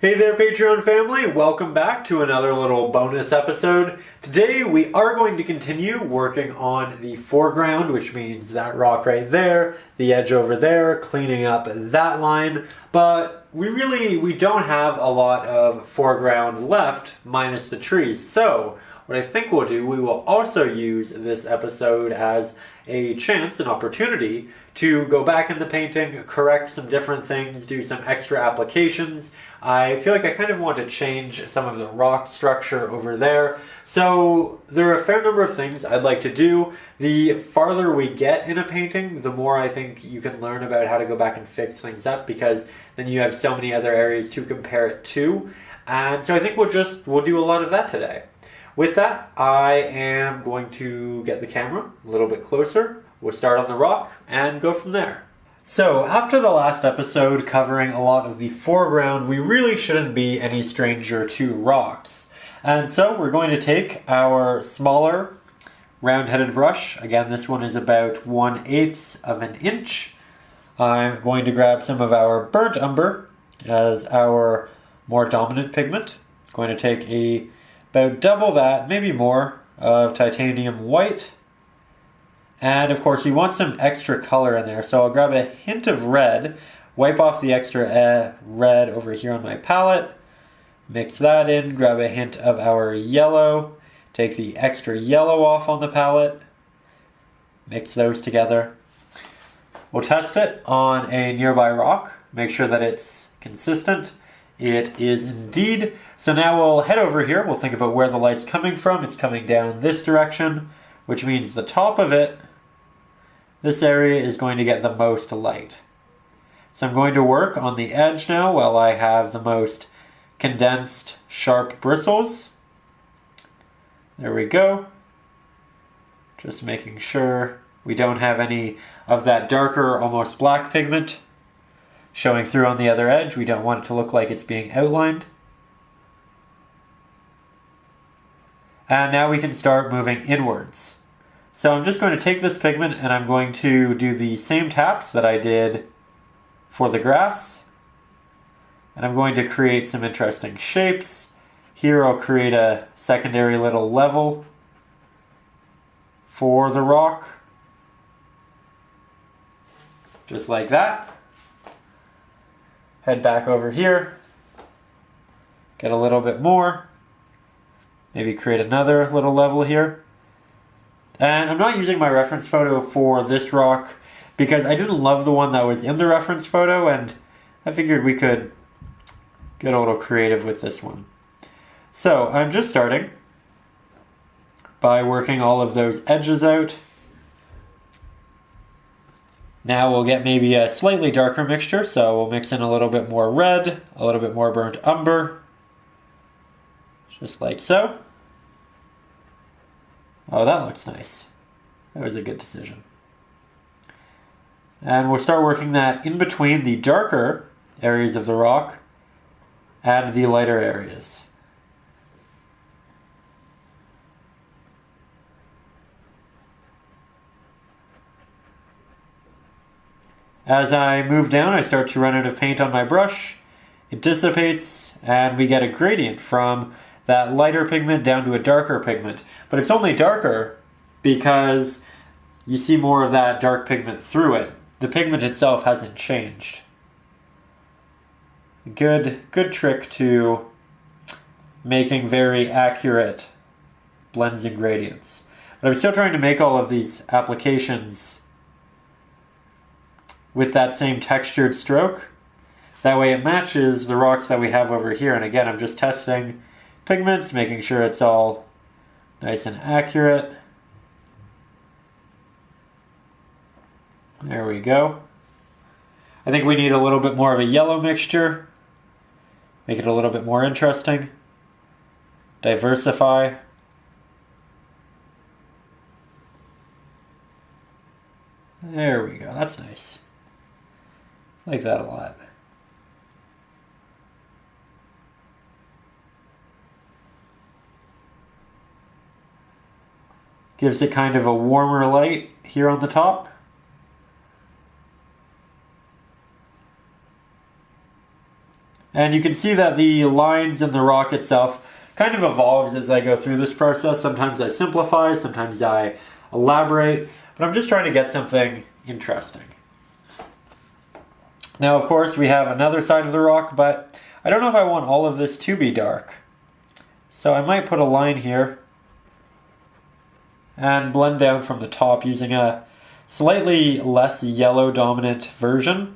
Hey there, Patreon family! Welcome back to another little bonus episode. Today we are going to continue working on the foreground, which means that rock right there, the edge over there, cleaning up that line. But we don't have a lot of foreground left, minus the trees. So what I think we'll do, we will also use this episode as a chance, an opportunity, to go back in the painting, correct some different things, do some extra applications. I feel like I kind of want to change some of the rock structure over there. So there are a fair number of things I'd like to do. The farther we get in a painting, the more I think you can learn about how to go back and fix things up, because then you have so many other areas to compare it to. And so I think we'll do a lot of that today. With that, I am going to get the camera a little bit closer. We'll start on the rock and go from there. So, after the last episode covering a lot of the foreground, we really shouldn't be any stranger to rocks. And so we're going to take our smaller round-headed brush. Again, this one is about 1/8 of an inch. I'm going to grab some of our burnt umber as our more dominant pigment. Going to take about double that, maybe more, of titanium white. And of course, you want some extra color in there, so I'll grab a hint of red, wipe off the extra red over here on my palette, mix that in, grab a hint of our yellow, take the extra yellow off on the palette, mix those together. We'll test it on a nearby rock, make sure that it's consistent. It is indeed. So now we'll head over here, we'll think about where the light's coming from. It's coming down this direction, which means the top of it, this area is going to get the most light. So I'm going to work on the edge now while I have the most condensed, sharp bristles. There we go. Just making sure we don't have any of that darker, almost black pigment showing through on the other edge. We don't want it to look like it's being outlined. And now we can start moving inwards. So I'm just going to take this pigment and I'm going to do the same taps that I did for the grass. And I'm going to create some interesting shapes. Here I'll create a secondary little level for the rock. Just like that. Head back over here. Get a little bit more. Maybe create another little level here. And I'm not using my reference photo for this rock because I didn't love the one that was in the reference photo, and I figured we could get a little creative with this one. So I'm just starting by working all of those edges out. Now we'll get maybe a slightly darker mixture, so we'll mix in a little bit more red, a little bit more burnt umber, just like so. Oh, that looks nice. That was a good decision. And we'll start working that in between the darker areas of the rock and the lighter areas. As I move down, I start to run out of paint on my brush. It dissipates, and we get a gradient from that lighter pigment down to a darker pigment. But it's only darker because you see more of that dark pigment through it. The pigment itself hasn't changed. Good trick to making very accurate blends and gradients. But I'm still trying to make all of these applications with that same textured stroke. That way it matches the rocks that we have over here. And again, I'm just testing pigments, making sure it's all nice and accurate. There we go. I think we need a little bit more of a yellow mixture. Make it a little bit more interesting. Diversify. There we go, that's nice. I like that a lot. Gives it kind of a warmer light here on the top. And you can see that the lines in the rock itself kind of evolves as I go through this process. Sometimes I simplify, sometimes I elaborate, but I'm just trying to get something interesting. Now, of course, we have another side of the rock, but I don't know if I want all of this to be dark. So I might put a line here and blend down from the top using a slightly less yellow dominant version,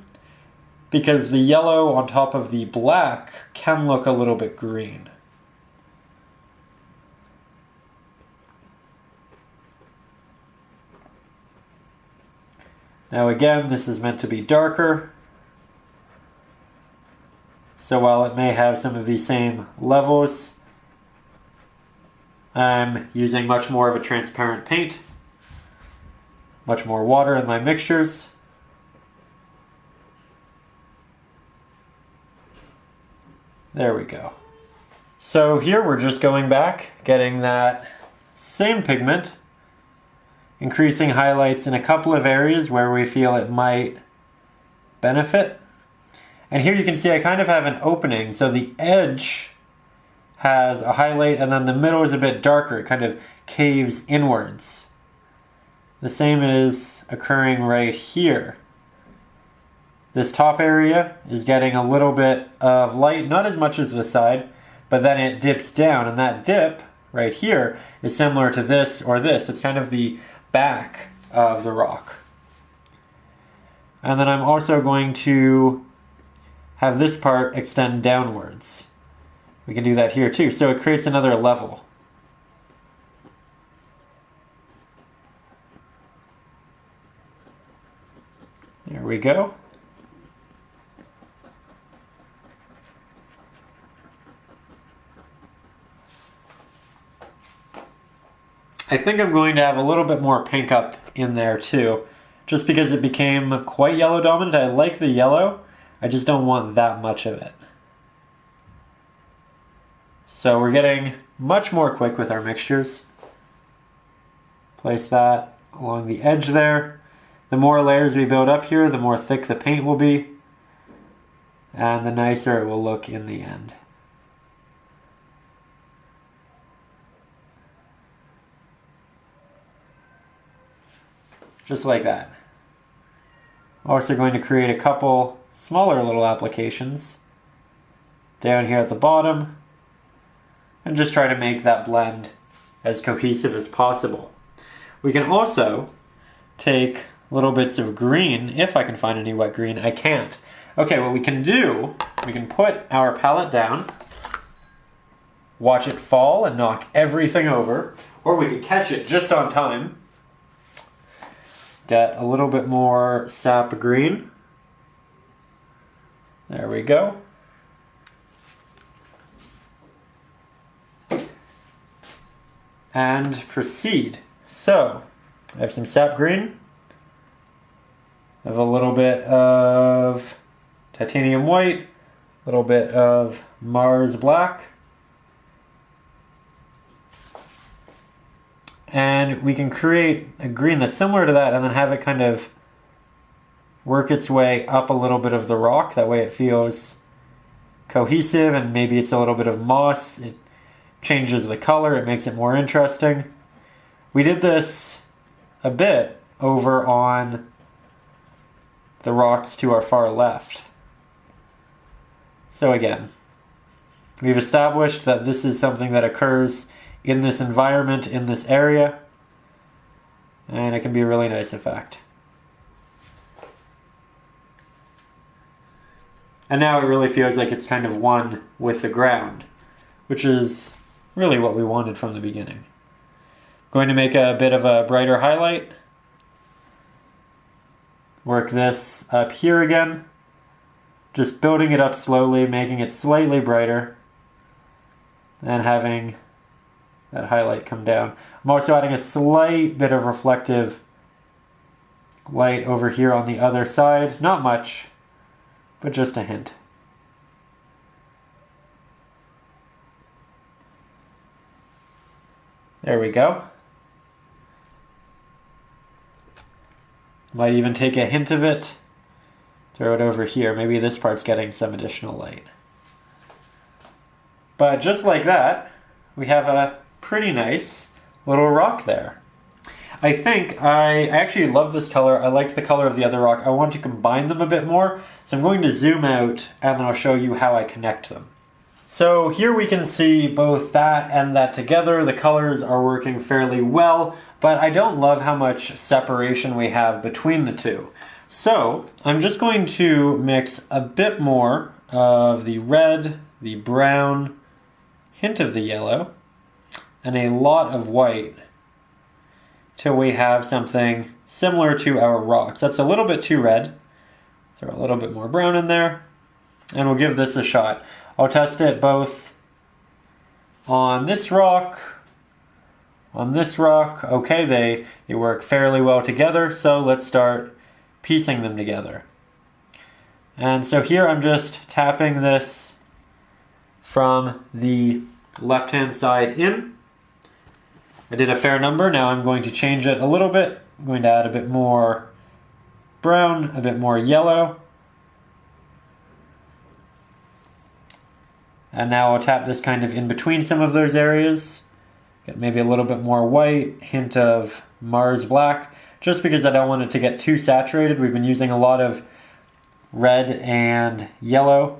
because the yellow on top of the black can look a little bit green. Now again, this is meant to be darker, so while it may have some of these same levels, I'm using much more of a transparent paint, much more water in my mixtures. There we go. So here we're just going back, getting that same pigment, increasing highlights in a couple of areas where we feel it might benefit. And here you can see I kind of have an opening, so the edge has a highlight and then the middle is a bit darker, it kind of caves inwards. The same is occurring right here. This top area is getting a little bit of light, not as much as the side, but then it dips down, and that dip right here is similar to this or this. It's kind of the back of the rock. And then I'm also going to have this part extend downwards. We can do that here too, so it creates another level. There we go. I think I'm going to have a little bit more pink up in there too, just because it became quite yellow dominant. I like the yellow, I just don't want that much of it. So we're getting much more quick with our mixtures. Place that along the edge there. The more layers we build up here, the more thick the paint will be, and the nicer it will look in the end. Just like that. Also going to create a couple smaller little applications down here at the bottom and just try to make that blend as cohesive as possible. We can also take little bits of green, if I can find any wet green. I can't. Okay, what we can do, we can put our palette down, watch it fall and knock everything over, or we could catch it just on time. Get a little bit more sap green. There we go. And proceed. So, I have some sap green. I have a little bit of titanium white, a little bit of Mars black. And we can create a green that's similar to that and then have it kind of work its way up a little bit of the rock. That way it feels cohesive, and maybe it's a little bit of moss. It changes the color, it makes it more interesting. We did this a bit over on the rocks to our far left. So again, we've established that this is something that occurs in this environment, in this area, and it can be a really nice effect. And now it really feels like it's kind of one with the ground, which is really what we wanted from the beginning. Going to make a bit of a brighter highlight. Work this up here again, just building it up slowly, making it slightly brighter, and having that highlight come down. I'm also adding a slight bit of reflective light over here on the other side. Not much, but just a hint. There we go. Might even take a hint of it, throw it over here. Maybe this part's getting some additional light. But just like that, we have a pretty nice little rock there. I think I actually love this color. I liked the color of the other rock. I want to combine them a bit more, so I'm going to zoom out and then I'll show you how I connect them. So here we can see both that and that together. The colors are working fairly well, but I don't love how much separation we have between the two. So I'm just going to mix a bit more of the red, the brown, hint of the yellow, and a lot of white till we have something similar to our rocks. That's a little bit too red. Throw a little bit more brown in there, and we'll give this a shot. I'll test it both on this rock, on this rock. Okay, they work fairly well together, so let's start piecing them together. And so here I'm just tapping this from the left-hand side in. I did a fair number. Now I'm going to change it a little bit. I'm going to add a bit more brown, a bit more yellow. And now I'll tap this kind of in between some of those areas. Get maybe a little bit more white, hint of Mars black, just because I don't want it to get too saturated. We've been using a lot of red and yellow.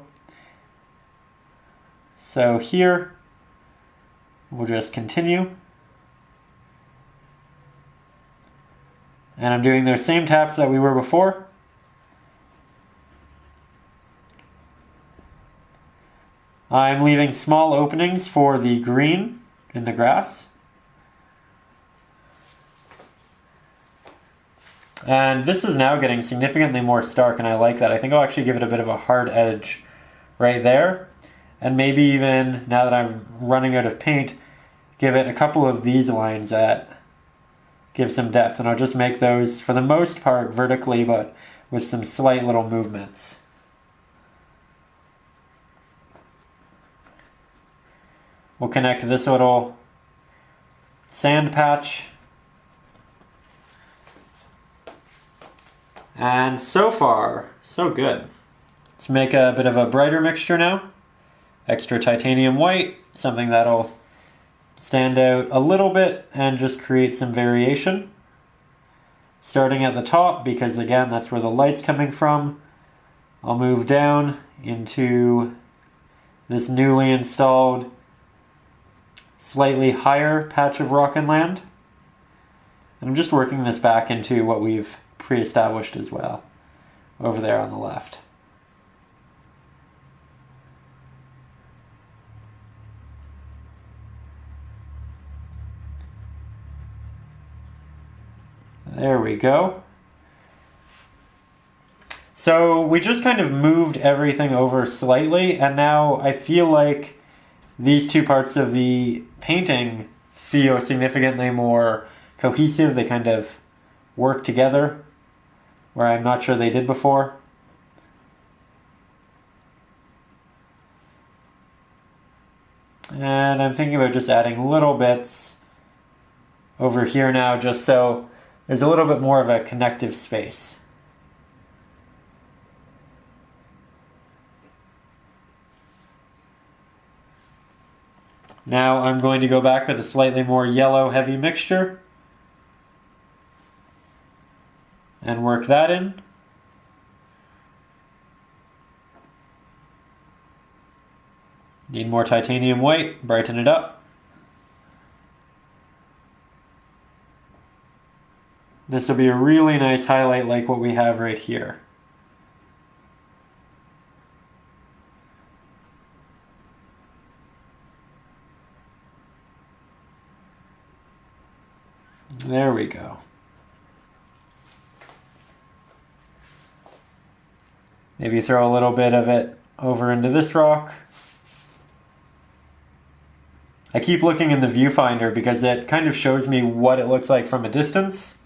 So here, we'll just continue. And I'm doing those same taps that we were before. I'm leaving small openings for the green in the grass. And this is now getting significantly more stark, and I like that. I think I'll actually give it a bit of a hard edge right there. And maybe even, now that I'm running out of paint, give it a couple of these lines that give some depth. And I'll just make those, for the most part, vertically, but with some slight little movements. We'll connect this little sand patch. And so far, so good. Let's make a bit of a brighter mixture now. Extra titanium white, something that'll stand out a little bit and just create some variation. Starting at the top, because again, that's where the light's coming from. I'll move down into this newly installed, slightly higher patch of rock and land. And I'm just working this back into what we've pre-established as well, over there on the left. There we go. So we just kind of moved everything over slightly, and now I feel like these two parts of the painting feel significantly more cohesive. They kind of work together, where I'm not sure they did before. And I'm thinking about just adding little bits over here now, just so there's a little bit more of a connective space. Now I'm going to go back with a slightly more yellow heavy mixture and work that in. Need more titanium white, brighten it up. This will be a really nice highlight like what we have right here. There we go. Maybe throw a little bit of it over into this rock. I keep looking in the viewfinder because it kind of shows me what it looks like from a distance.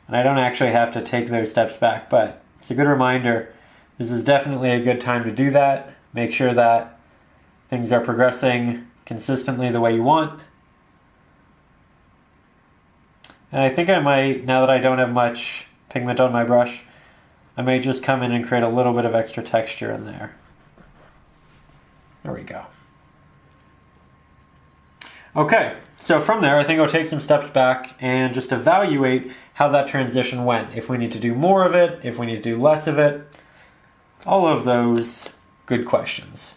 And I don't actually have to take those steps back, but it's a good reminder. This is definitely a good time to do that. Make sure that things are progressing consistently the way you want. And I think I might, now that I don't have much pigment on my brush, I might just come in and create a little bit of extra texture in there. There we go. Okay, so from there, I think I'll take some steps back and just evaluate how that transition went. If we need to do more of it, if we need to do less of it, all of those good questions.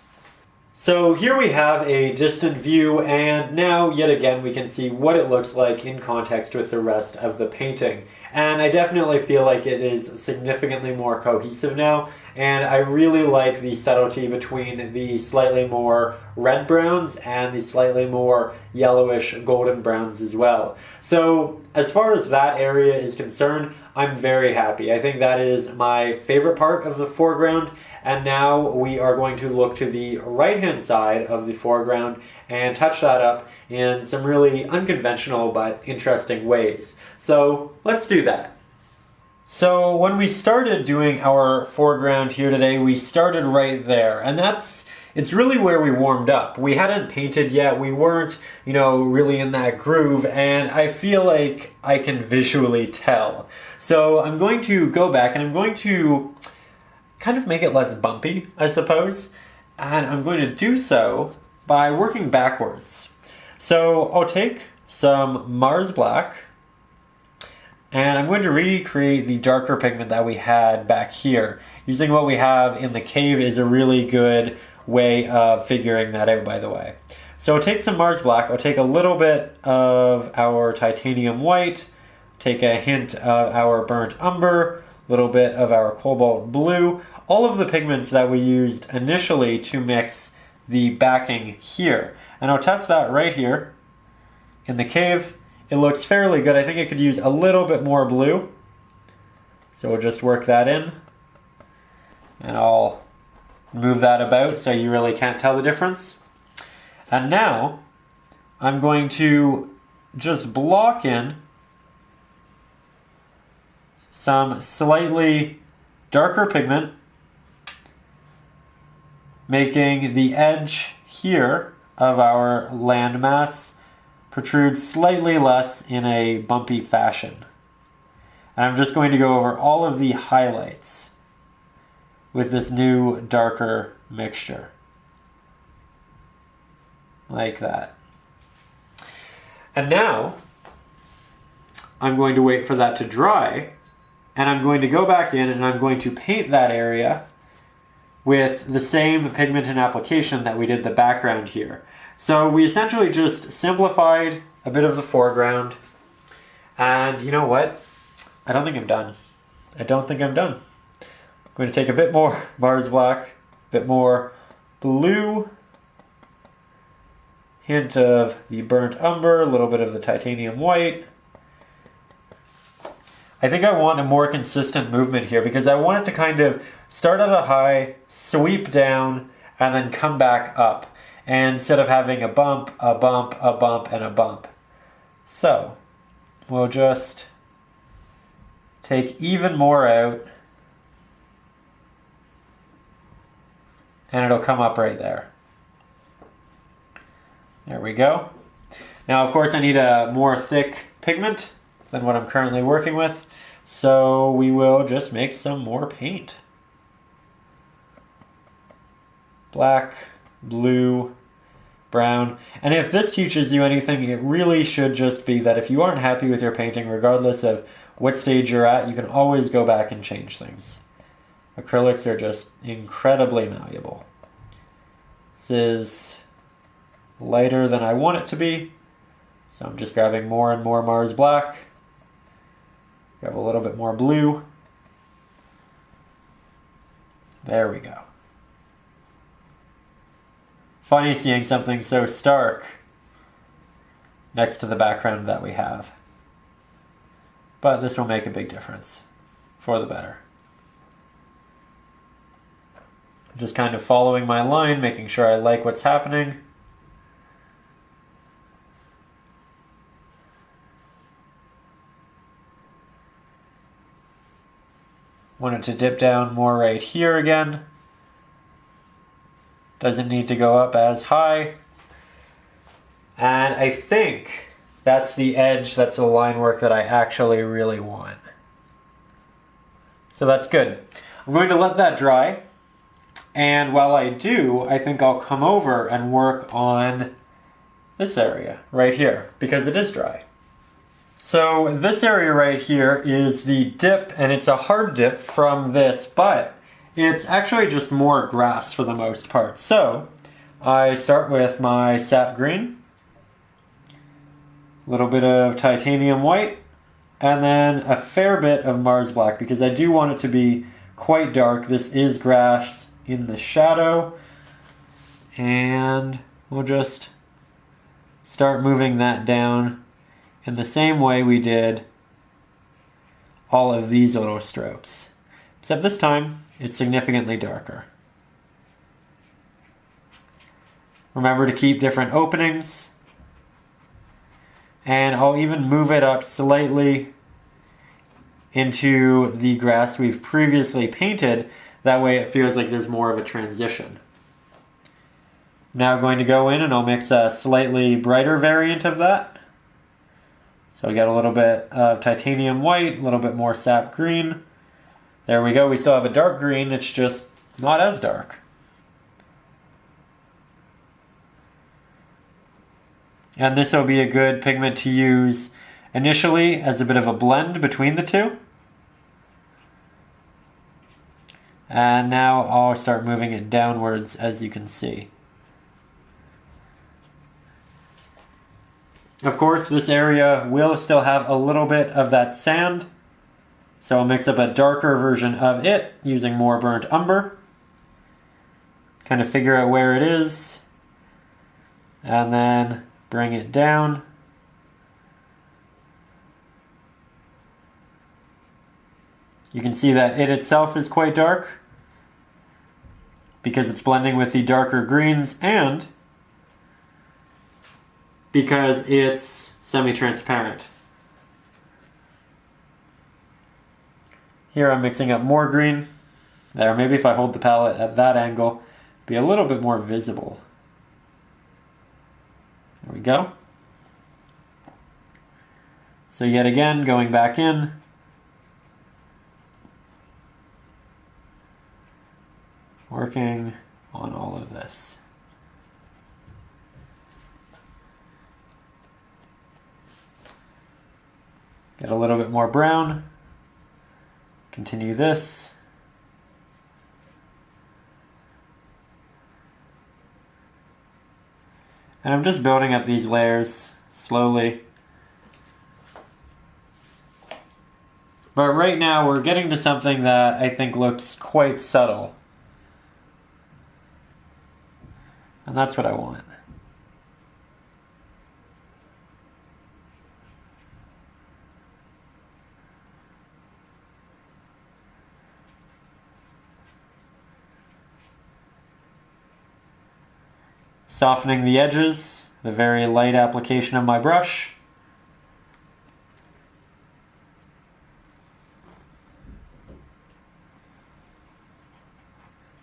So here we have a distant view, and now yet again we can see what it looks like in context with the rest of the painting. And I definitely feel like it is significantly more cohesive now, and I really like the subtlety between the slightly more red browns and the slightly more yellowish golden browns as well. So as far as that area is concerned, I'm very happy. I think that is my favorite part of the foreground. And now we are going to look to the right-hand side of the foreground and touch that up in some really unconventional but interesting ways. So let's do that. So when we started doing our foreground here today, we started right there, and it's really where we warmed up. We hadn't painted yet, we weren't, really in that groove, and I feel like I can visually tell. So I'm going to go back and I'm going to kind of make it less bumpy, I suppose, and I'm going to do so by working backwards. So I'll take some Mars Black, and I'm going to recreate the darker pigment that we had back here. Using what we have in the cave is a really good way of figuring that out, by the way. So I'll take some Mars Black, I'll take a little bit of our Titanium White, take a hint of our Burnt Umber, a little bit of our Cobalt Blue, all of the pigments that we used initially to mix the backing here. And I'll test that right here in the cave. It looks fairly good. I think it could use a little bit more blue. So we'll just work that in. And I'll move that about so you really can't tell the difference. And now I'm going to just block in some slightly darker pigment, making the edge here of our landmass protrude slightly less in a bumpy fashion. And I'm just going to go over all of the highlights with this new darker mixture. Like that. And now I'm going to wait for that to dry, and I'm going to go back in and I'm going to paint that area with the same pigment and application that we did the background here. So we essentially just simplified a bit of the foreground, and you know what? I don't think I'm done. I'm going to take a bit more Mars Black, a bit more blue, hint of the Burnt Umber, a little bit of the Titanium White. I think I want a more consistent movement here because I want it to kind of start at a high, sweep down, and then come back up. And instead of having a bump, a bump, a bump, and a bump. So we'll just take even more out, and it'll come up right there. There we go. Now, of course, I need a more thick pigment than what I'm currently working with, so we will just make some more paint. Black, blue, brown. And if this teaches you anything, it really should just be that if you aren't happy with your painting, regardless of what stage you're at, you can always go back and change things. Acrylics are just incredibly malleable. This is lighter than I want it to be, so I'm just grabbing more and more Mars Black. Grab a little bit more blue. There we go. Funny seeing something so stark next to the background that we have. But this will make a big difference for the better. Just kind of following my line, making sure I like what's happening. Want it to dip down more right here again. Doesn't need to go up as high. And I think that's the edge, that's the line work that I actually really want. So that's good. I'm going to let that dry. And while I do, I think I'll come over and work on this area right here because it is dry. So this area right here is the dip, and it's a hard dip from this, but it's actually just more grass for the most part. So I start with my sap green, a little bit of titanium white, and then a fair bit of Mars black because I do want it to be quite dark. This is grass in the shadow, and we'll just start moving that down in the same way we did all of these little strokes. Except this time, it's significantly darker. Remember to keep different openings. And I'll even move it up slightly into the grass we've previously painted. That way it feels like there's more of a transition. Now I'm going to go in and I'll mix a slightly brighter variant of that. So I got a little bit of titanium white, a little bit more sap green. There we go, we still have a dark green, it's just not as dark. And this will be a good pigment to use initially as a bit of a blend between the two. And now I'll start moving it downwards, as you can see. Of course, this area will still have a little bit of that sand, so I'll mix up a darker version of it using more burnt umber. Kind of figure out where it is, and then bring it down. You can see that it itself is quite dark because it's blending with the darker greens and because it's semi-transparent. Here I'm mixing up more green. There, maybe if I hold the palette at that angle, be a little bit more visible. There we go. So yet again, going back in, working on all of this. Get a little bit more brown. Continue this. And I'm just building up these layers slowly. But right now we're getting to something that I think looks quite subtle. And that's what I want. Softening the edges, the very light application of my brush.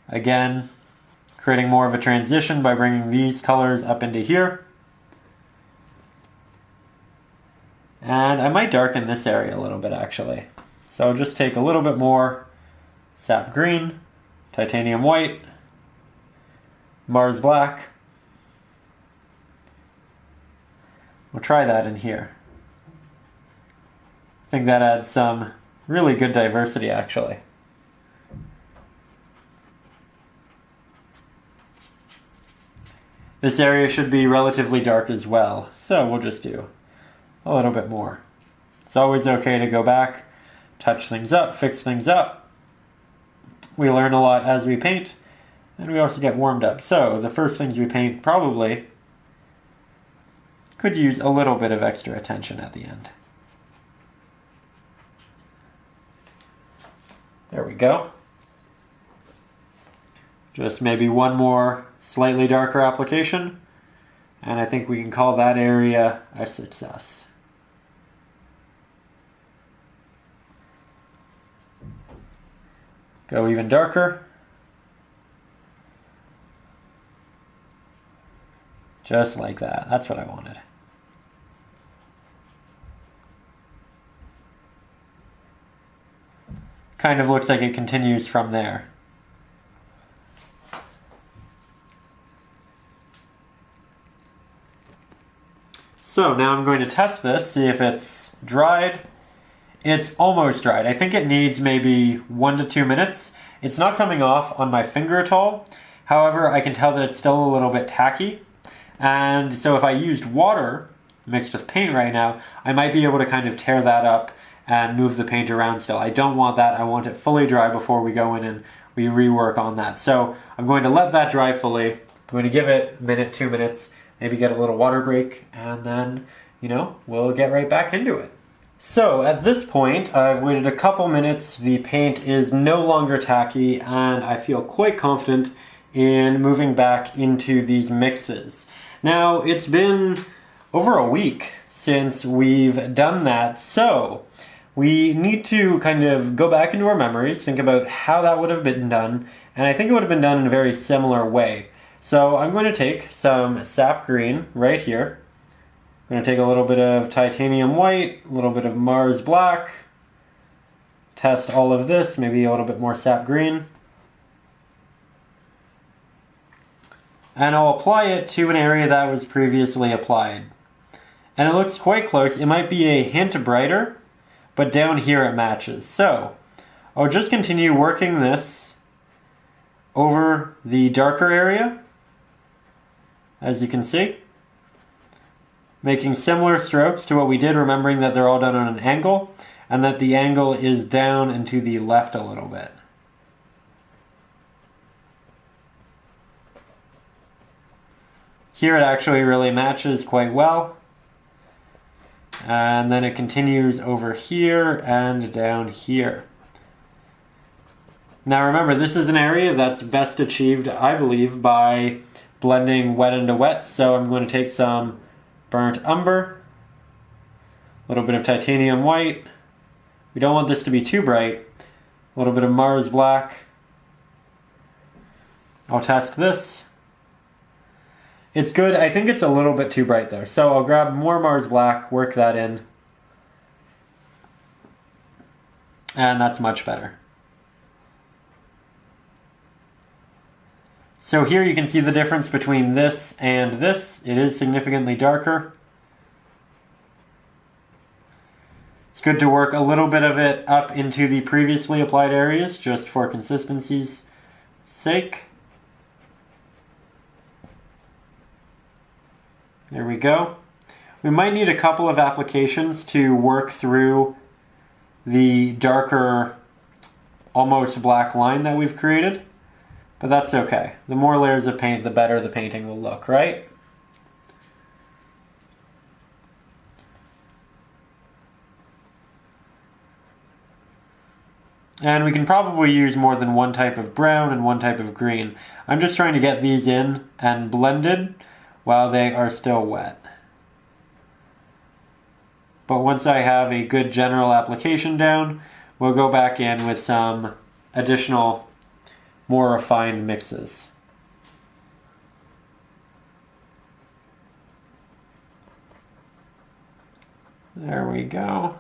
Again, creating more of a transition by bringing these colors up into here. And I might darken this area a little bit actually. So just take a little bit more sap green, titanium white, Mars black. We'll try that in here. I think that adds some really good diversity actually. This area should be relatively dark as well, so we'll just do a little bit more. It's always okay to go back, touch things up, fix things up. We learn a lot as we paint, and we also get warmed up. So the first things we paint probably could use a little bit of extra attention at the end. There we go. Just maybe one more slightly darker application, and I think we can call that area a success. Go even darker. Just like that. That's what I wanted. Kind of looks like it continues from there. So now I'm going to test this, see if it's dried. It's almost dried. I think it needs maybe 1 to 2 minutes. It's not coming off on my finger at all. However, I can tell that it's still a little bit tacky. And so if I used water mixed with paint right now, I might be able to kind of tear that up and move the paint around still. I don't want that. I want it fully dry before we go in and we rework on that. So I'm going to let that dry fully. I'm going to give it a minute, 2 minutes, maybe get a little water break, and then, we'll get right back into it. So at this point, I've waited a couple minutes, the paint is no longer tacky, and I feel quite confident in moving back into these mixes. Now, it's been over a week since we've done that, so we need to kind of go back into our memories, think about how that would have been done, and I think it would have been done in a very similar way. So I'm going to take some sap green right here. I'm going to take a little bit of titanium white, a little bit of Mars black, test all of this, maybe a little bit more sap green. And I'll apply it to an area that was previously applied. And it looks quite close. It might be a hint brighter, but down here it matches. So I'll just continue working this over the darker area, as you can see. Making similar strokes to what we did, remembering that they're all done on an angle, and that the angle is down and to the left a little bit. Here it actually really matches quite well. And then it continues over here and down here. Now remember, this is an area that's best achieved, I believe, by blending wet into wet. So I'm going to take some burnt umber, a little bit of titanium white. We don't want this to be too bright. A little bit of Mars black. I'll test this. It's good. I think it's a little bit too bright though. So I'll grab more Mars black, work that in. And that's much better. So here you can see the difference between this and this. It is significantly darker. It's good to work a little bit of it up into the previously applied areas, just for consistency's sake. There we go. We might need a couple of applications to work through the darker, almost black line that we've created. But that's okay. The more layers of paint, the better the painting will look, right? And we can probably use more than one type of brown and one type of green. I'm just trying to get these in and blended while they are still wet. But once I have a good general application down, we'll go back in with some additional more refined mixes. There we go.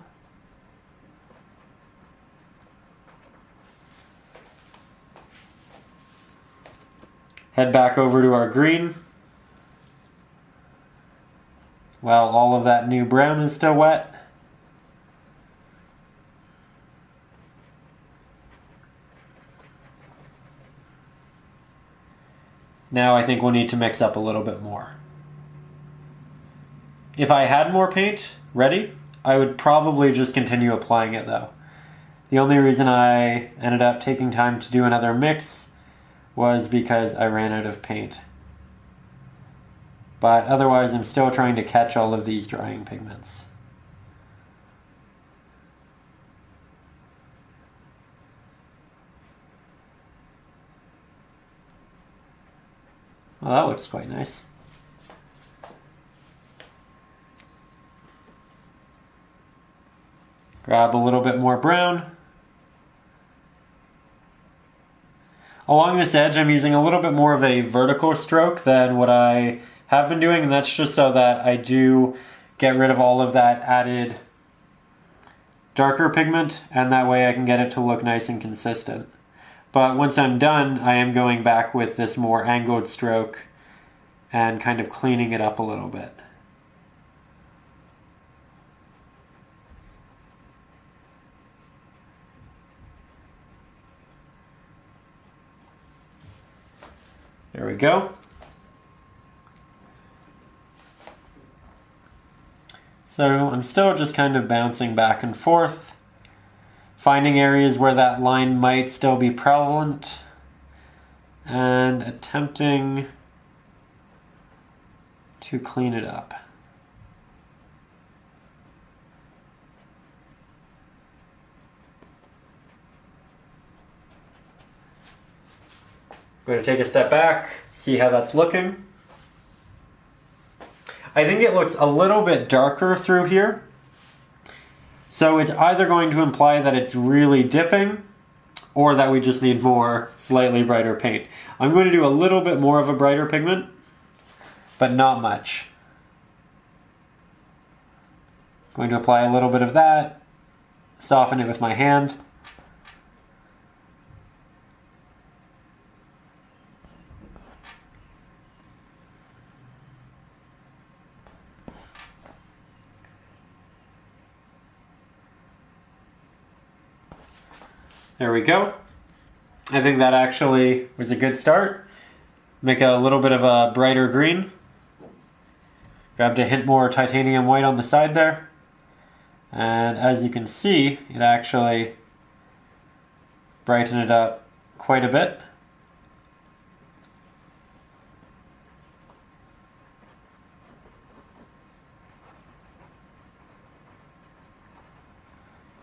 Head back over to our green. While all of that new brown is still wet. Now I think we'll need to mix up a little bit more. If I had more paint ready, I would probably just continue applying it though. The only reason I ended up taking time to do another mix was because I ran out of paint. But otherwise I'm still trying to catch all of these drying pigments. Well, that looks quite nice. Grab a little bit more brown. Along this edge, I'm using a little bit more of a vertical stroke than what I have been doing, and that's just so that I do get rid of all of that added darker pigment, and that way I can get it to look nice and consistent. But once I'm done, I am going back with this more angled stroke and kind of cleaning it up a little bit. we go. So I'm still just kind of bouncing back and forth, finding areas where that line might still be prevalent, and attempting to clean it up. I'm going to take a step back, see how that's looking. I think it looks a little bit darker through here. So it's either going to imply that it's really dipping or that we just need more slightly brighter paint. I'm going to do a little bit more of a brighter pigment, but not much. I'm going to apply a little bit of that, soften it with my hand. There we go. I think that actually was a good start. Make a little bit of a brighter green. Grabbed a hint more titanium white on the side there. And as you can see, it actually brightened it up quite a bit.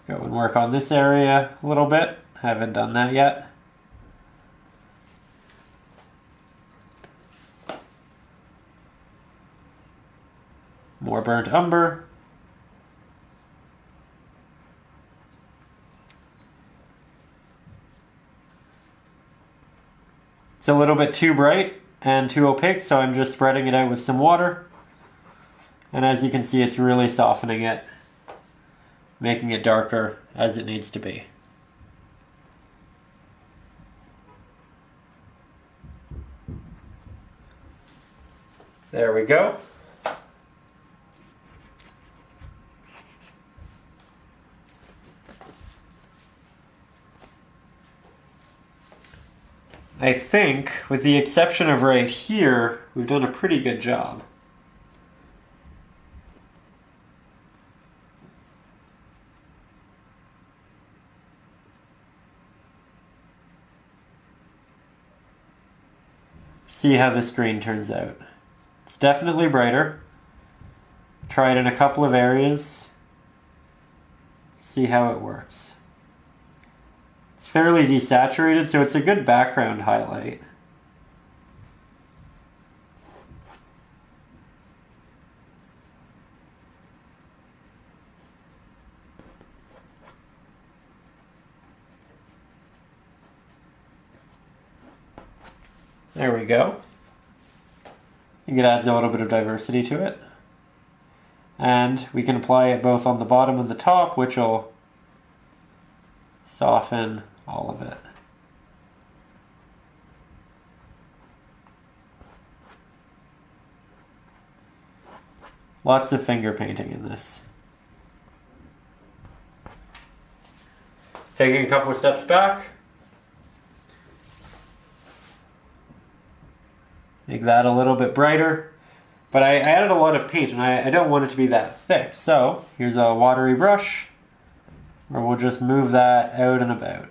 Go and work on this area a little bit. Haven't done that yet. More burnt umber. It's a little bit too bright and too opaque, so I'm just spreading it out with some water. And as you can see, it's really softening it, making it darker as it needs to be. There we go. I think, with the exception of right here, we've done a pretty good job. See how this green turns out. It's definitely brighter. Try it in a couple of areas. See how it works. It's fairly desaturated, so it's a good background highlight. There we go. I think it adds a little bit of diversity to it. And we can apply it both on the bottom and the top, which will soften all of it. Lots of finger painting in this. Taking a couple of steps back. Make that a little bit brighter. But I added a lot of paint and I don't want it to be that thick. So here's a watery brush where we'll just move that out and about.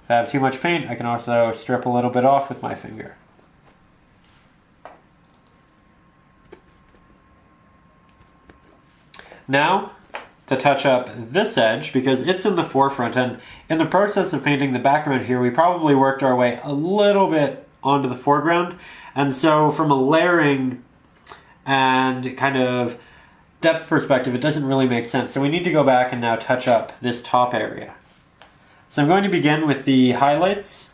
If I have too much paint, I can also strip a little bit off with my finger. Now, to touch up this edge, because it's in the forefront, and in the process of painting the background here, we probably worked our way a little bit onto the foreground, and so from a layering and kind of depth perspective, it doesn't really make sense. So we need to go back and now touch up this top area. So I'm going to begin with the highlights.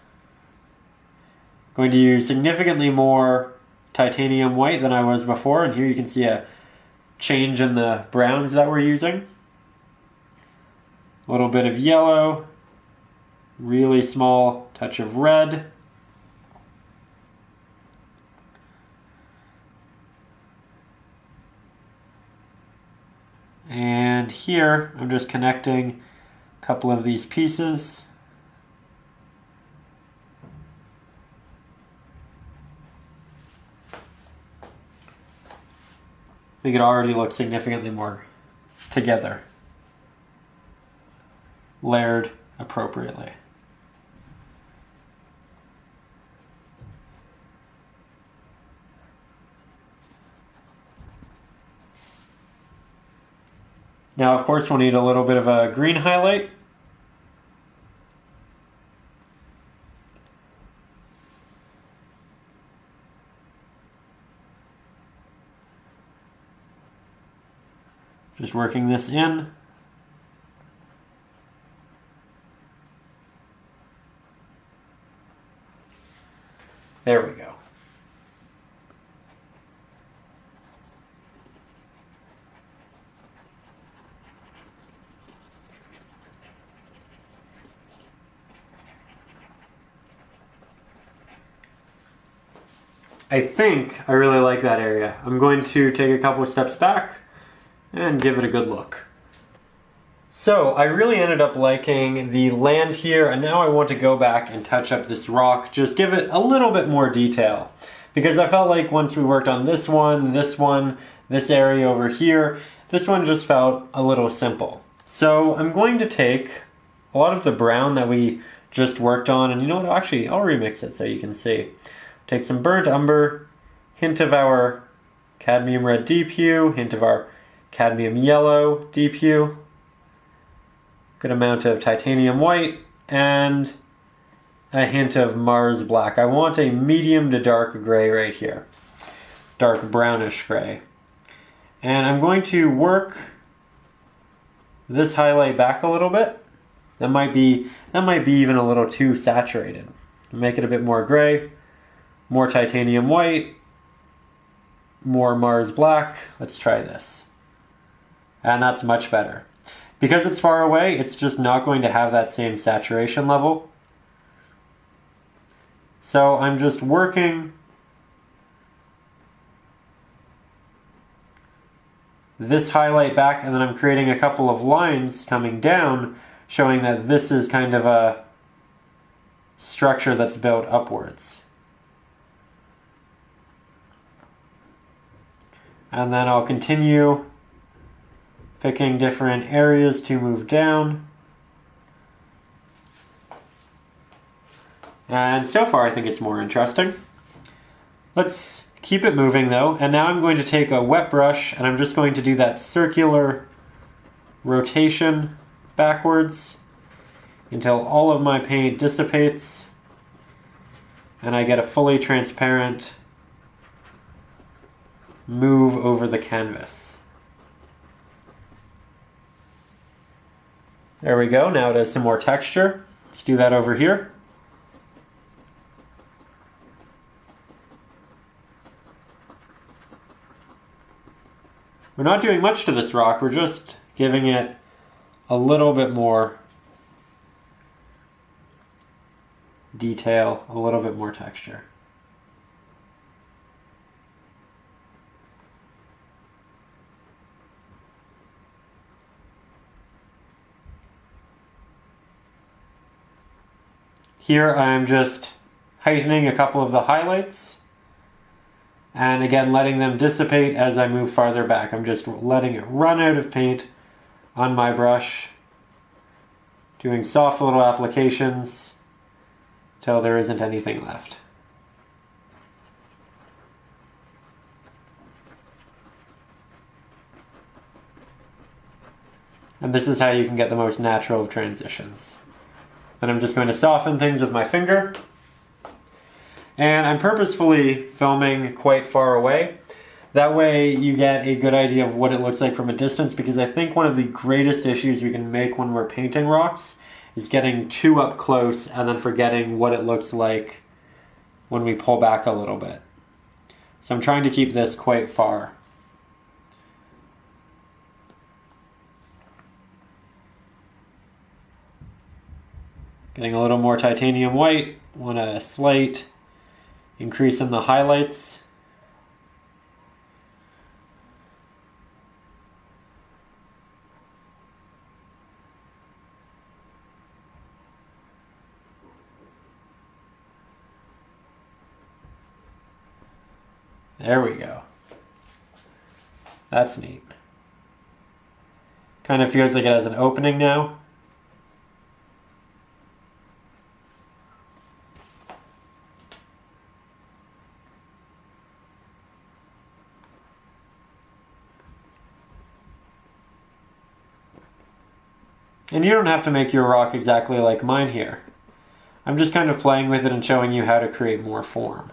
I'm going to use significantly more titanium white than I was before, and here you can see a change in the browns that we're using. A little bit of yellow, really small touch of red. And here I'm just connecting a couple of these pieces. I think it already looks significantly more together, layered appropriately. Now, of course, we'll need a little bit of a green highlight. Just working this in. There we go. I think I really like that area. I'm going to take a couple of steps back and give it a good look. So I really ended up liking the land here, and now I want to go back and touch up this rock, just give it a little bit more detail. Because I felt like once we worked on this one, this area over here, this one just felt a little simple. So I'm going to take a lot of the brown that we just worked on, and you know what, actually I'll remix it so you can see. Take some burnt umber, hint of our cadmium red deep hue, hint of our cadmium yellow deep hue, good amount of titanium white, and a hint of Mars black. I want a medium to dark gray right here, dark brownish gray. And I'm going to work this highlight back a little bit. That might be even a little too saturated. Make it a bit more gray. More titanium white, more Mars black. Let's try this. And that's much better. Because it's far away, it's just not going to have that same saturation level. So I'm just working this highlight back, and then I'm creating a couple of lines coming down, showing that this is kind of a structure that's built upwards. And then I'll continue picking different areas to move down. And so far I think it's more interesting. Let's keep it moving though, and now I'm going to take a wet brush and I'm just going to do that circular rotation backwards until all of my paint dissipates and I get a fully transparent move over the canvas. There we go, now it has some more texture. Let's do that over here. We're not doing much to this rock, we're just giving it a little bit more detail, a little bit more texture. Here I'm just heightening a couple of the highlights and again letting them dissipate as I move farther back. I'm just letting it run out of paint on my brush, doing soft little applications till there isn't anything left. And this is how you can get the most natural of transitions. Then I'm just going to soften things with my finger. And I'm purposefully filming quite far away. That way you get a good idea of what it looks like from a distance, because I think one of the greatest issues we can make when we're painting rocks is getting too up close and then forgetting what it looks like when we pull back a little bit. So I'm trying to keep this quite far. Getting a little more titanium white, want a slight increase in the highlights. There we go. That's neat. Kind of feels like it has an opening now. And you don't have to make your rock exactly like mine here. I'm just kind of playing with it and showing you how to create more form.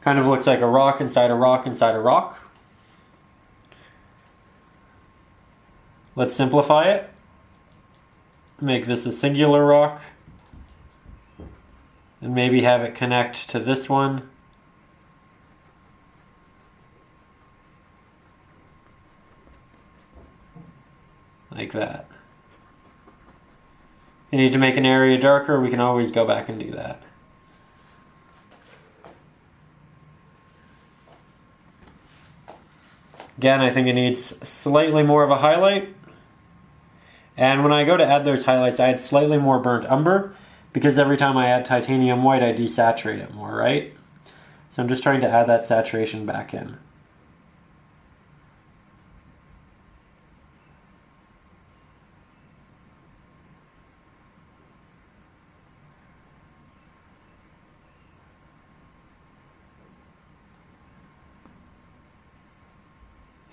Kind of looks like a rock inside a rock inside a rock. Let's simplify it. Make this a singular rock. And maybe have it connect to this one. Like that. If you need to make an area darker, we can always go back and do that. Again, I think it needs slightly more of a highlight. And when I go to add those highlights, I add slightly more burnt umber, because every time I add titanium white, I desaturate it more, right? So I'm just trying to add that saturation back in.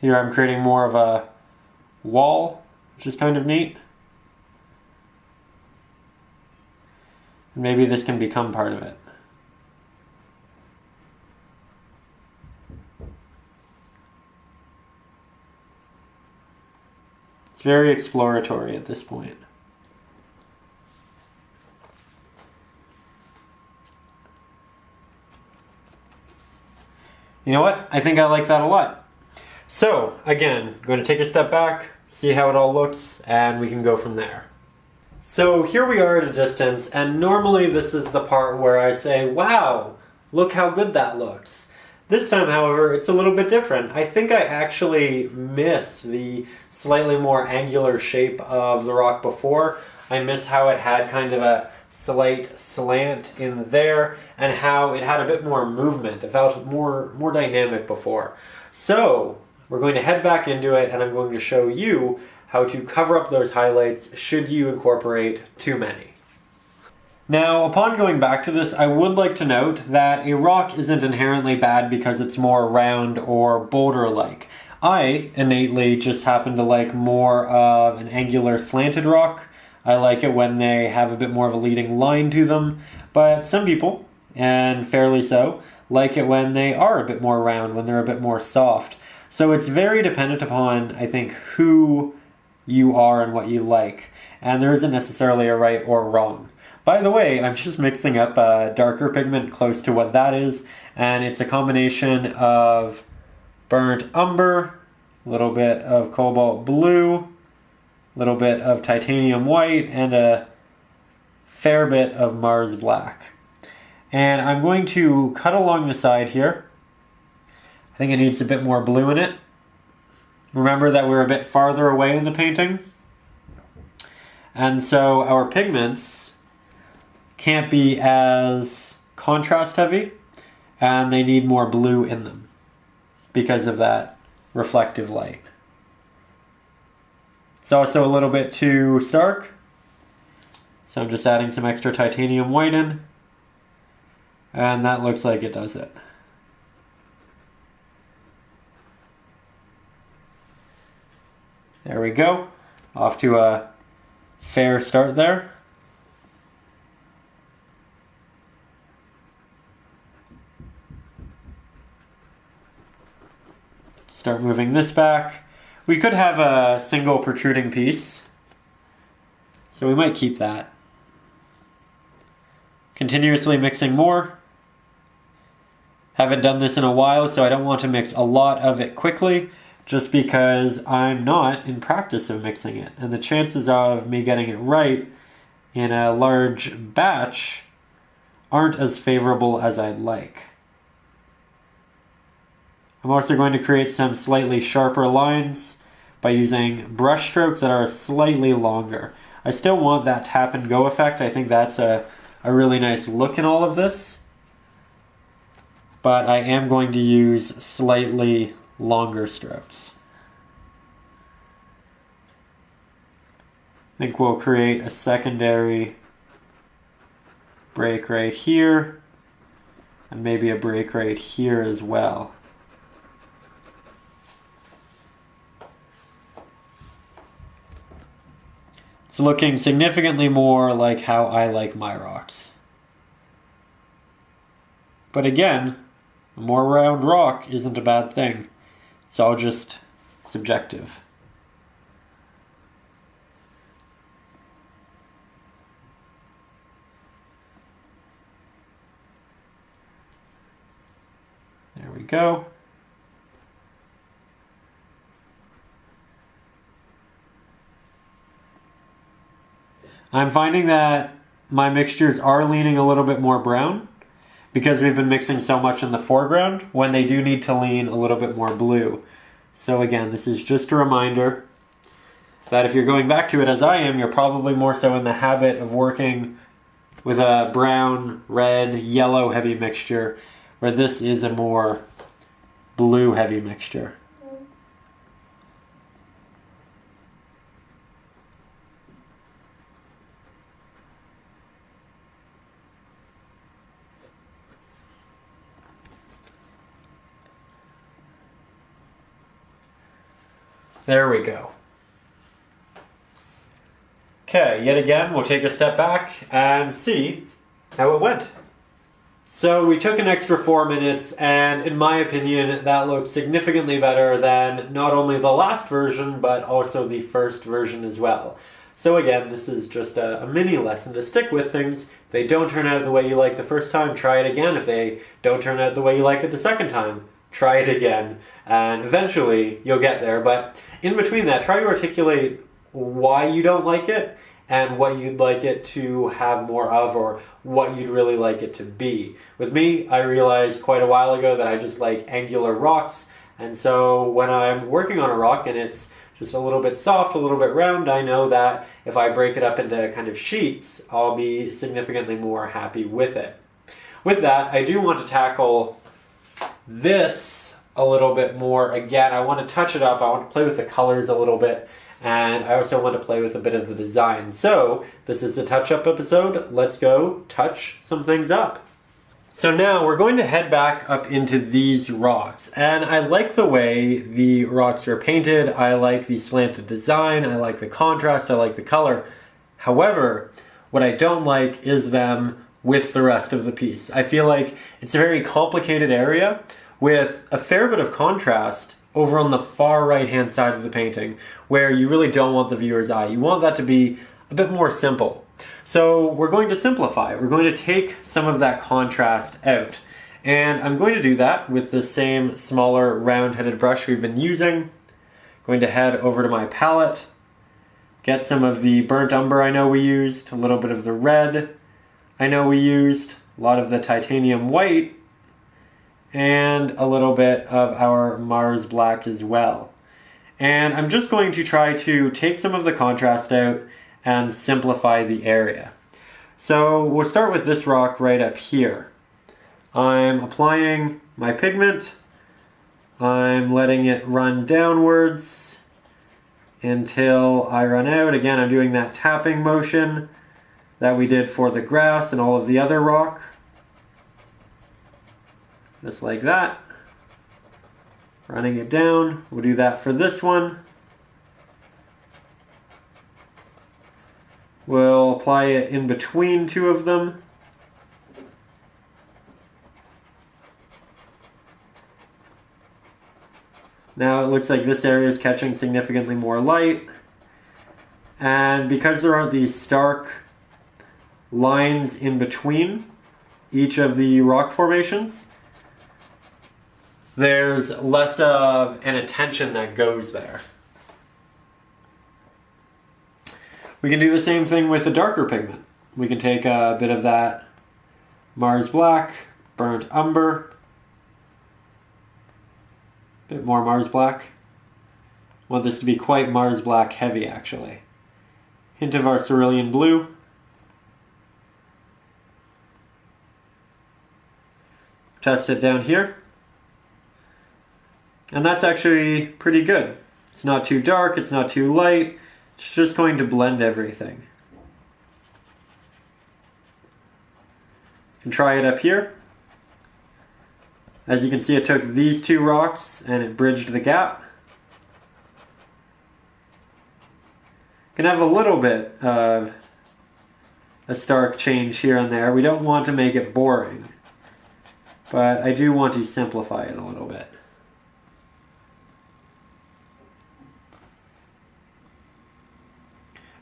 Here I'm creating more of a wall, which is kind of neat. And maybe this can become part of it. It's very exploratory at this point. You know what? I think I like that a lot. So, again, I'm going to take a step back, see how it all looks, and we can go from there. So here we are at a distance, and normally this is the part where I say, wow, look how good that looks. This time, however, it's a little bit different. I think I actually miss the slightly more angular shape of the rock before. I miss how it had kind of a slight slant in there, and how it had a bit more movement. It felt more dynamic before. So, we're going to head back into it, and I'm going to show you how to cover up those highlights should you incorporate too many. Now, upon going back to this, I would like to note that a rock isn't inherently bad because it's more round or boulder-like. I innately just happen to like more of an angular slanted rock. I like it when they have a bit more of a leading line to them, but some people, and fairly so, like it when they are a bit more round, when they're a bit more soft. So it's very dependent upon, I think, who you are and what you like. And there isn't necessarily a right or wrong. By the way, I'm just mixing up a darker pigment close to what that is. And it's a combination of burnt umber, a little bit of cobalt blue, a little bit of titanium white, and a fair bit of Mars black. And I'm going to cut along the side here. I think it needs a bit more blue in it. Remember that we're a bit farther away in the painting. And so our pigments can't be as contrast heavy, and they need more blue in them because of that reflective light. It's also a little bit too stark, so I'm just adding some extra titanium white in, and that looks like it does it. There we go. Off to a fair start there. Start moving this back. We could have a single protruding piece, so we might keep that. Continuously mixing more. Haven't done this in a while, so I don't want to mix a lot of it quickly, just because I'm not in practice of mixing it. And the chances of me getting it right in a large batch aren't as favorable as I'd like. I'm also going to create some slightly sharper lines by using brush strokes that are slightly longer. I still want that tap and go effect. I think that's a really nice look in all of this. but I am going to use slightly longer strokes. I think we'll create a secondary break right here, and maybe a break right here as well. It's looking significantly more like how I like my rocks. But again, a more round rock isn't a bad thing. It's all just subjective. There we go. I'm finding that my mixtures are leaning a little bit more brown because we've been mixing so much in the foreground when they do need to lean a little bit more blue. So again, this is just a reminder that if you're going back to it as I am, you're probably more so in the habit of working with a brown, red, yellow heavy mixture, where this is a more blue heavy mixture. There we go. Okay, yet again, we'll take a step back and see how it went. So we took an extra 4 minutes, and in my opinion, that looked significantly better than not only the last version, but also the first version as well. So again, this is just a mini lesson to stick with things. If they don't turn out the way you like the first time, try it again. If they don't turn out the way you liked it the second time, try it again. And eventually, you'll get there. But in between that, try to articulate why you don't like it and what you'd like it to have more of, or what you'd really like it to be. With me, I realized quite a while ago that I just like angular rocks, and so when I'm working on a rock and it's just a little bit soft, a little bit round, I know that if I break it up into kind of sheets, I'll be significantly more happy with it. With that, I do want to tackle this a little bit more. Again, I want to touch it up, I want to play with the colors a little bit, and I also want to play with a bit of the design. So, this is the touch-up episode. Let's go touch some things up. So now we're going to head back up into these rocks. And I like the way the rocks are painted. I like the slanted design. I like the contrast. I like the color. However, what I don't like is them with the rest of the piece. I feel like it's a very complicated area with a fair bit of contrast over on the far right-hand side of the painting, where you really don't want the viewer's eye. You want that to be a bit more simple. So we're going to simplify. We're going to take some of that contrast out. And I'm going to do that with the same smaller round-headed brush we've been using. Going to head over to my palette, get some of the burnt umber I know we used, a little bit of the red I know we used, a lot of the titanium white, and a little bit of our Mars black as well. And I'm just going to try to take some of the contrast out and simplify the area. So we'll start with this rock right up here. I'm applying my pigment. I'm letting it run downwards until I run out. Again, I'm doing that tapping motion that we did for the grass and all of the other rock. Just like that. Running it down. We'll do that for this one. We'll apply it in between two of them. Now it looks like this area is catching significantly more light. And because there aren't these stark lines in between each of the rock formations, there's less of an attention that goes there. We can do the same thing with a darker pigment. We can take a bit of that Mars black, burnt umber, a bit more Mars black. I want this to be quite Mars black heavy actually. Hint of our cerulean blue. test it down here. And that's actually pretty good. It's not too dark, it's not too light. It's just going to blend everything. You can try it up here. As you can see, it took these two rocks and it bridged the gap. You can have a little bit of a stark change here and there. We don't want to make it boring, but I do want to simplify it a little bit.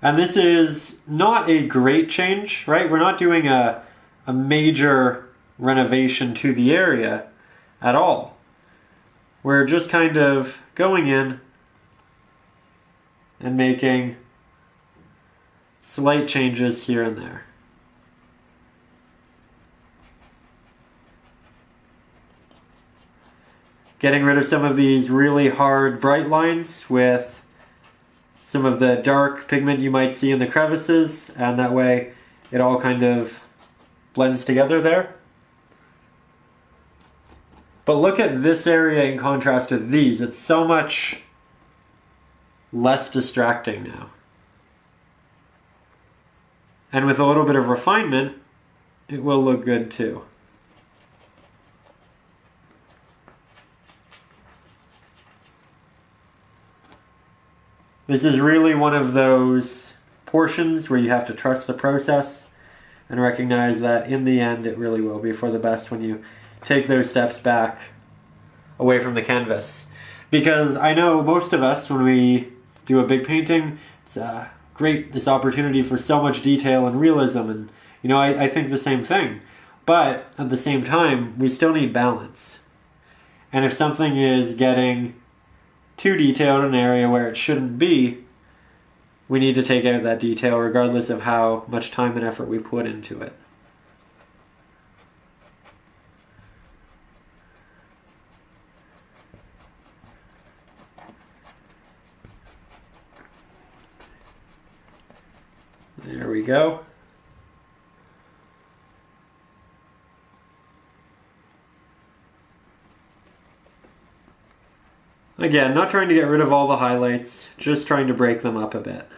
And this is not a great change, right? We're not doing a major renovation to the area at all. We're just kind of going in and making slight changes here and there. Getting rid of some of these really hard bright lines with some of the dark pigment you might see in the crevices, and that way it all kind of blends together there. But look at this area in contrast to these. It's so much less distracting now. And with a little bit of refinement, it will look good too. This is really one of those portions where you have to trust the process and recognize that in the end it really will be for the best when you take those steps back away from the canvas. Because I know most of us, when we do a big painting, it's great, this opportunity for so much detail and realism, and you know, I think the same thing. But at the same time, we still need balance. And if something is getting too detailed in an area where it shouldn't be, we need to take out that detail regardless of how much time and effort we put into it. There we go. Again, not trying to get rid of all the highlights, just trying to break them up a bit.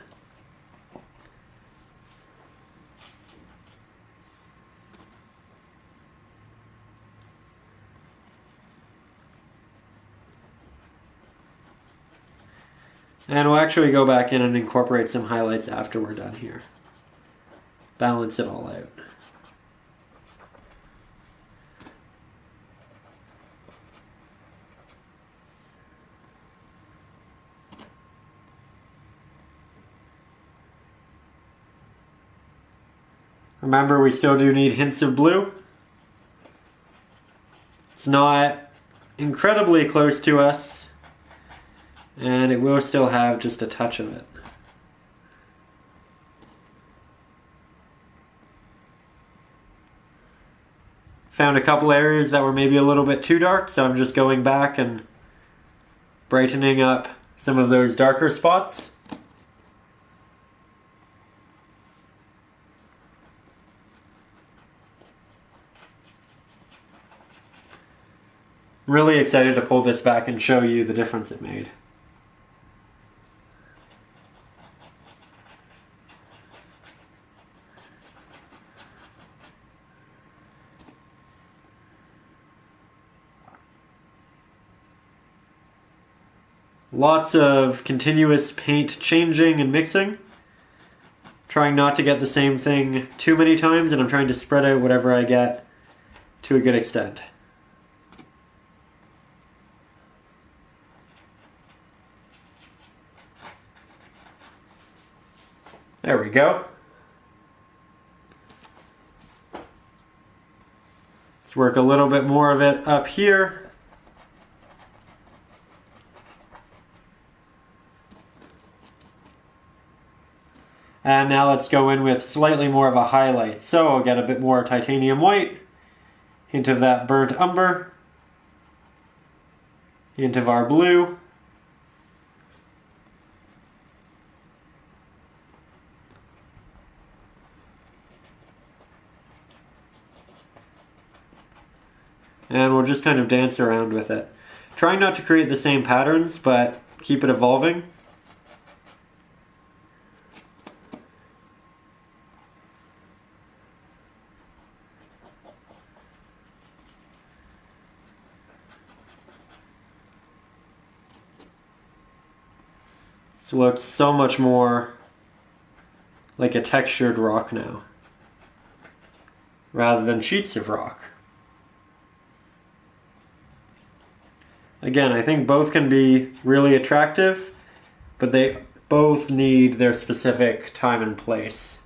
And we'll actually go back in and incorporate some highlights after we're done here. Balance it all out. Remember, we still do need hints of blue. It's not incredibly close to us, and it will still have just a touch of it. Found a couple areas that were maybe a little bit too dark, so I'm just going back and brightening up some of those darker spots. Really excited to pull this back and show you the difference it made. Lots of continuous paint changing and mixing. Trying not to get the same thing too many times, and I'm trying to spread out whatever I get to a good extent. There we go. Let's work a little bit more of it up here. And now let's go in with slightly more of a highlight. So I'll get a bit more titanium white, hint of that burnt umber, hint of our blue. and we'll just kind of dance around with it. Trying not to create the same patterns, but keep it evolving. This looks so much more like a textured rock now, rather than sheets of rock. Again, I think both can be really attractive, but they both need their specific time and place.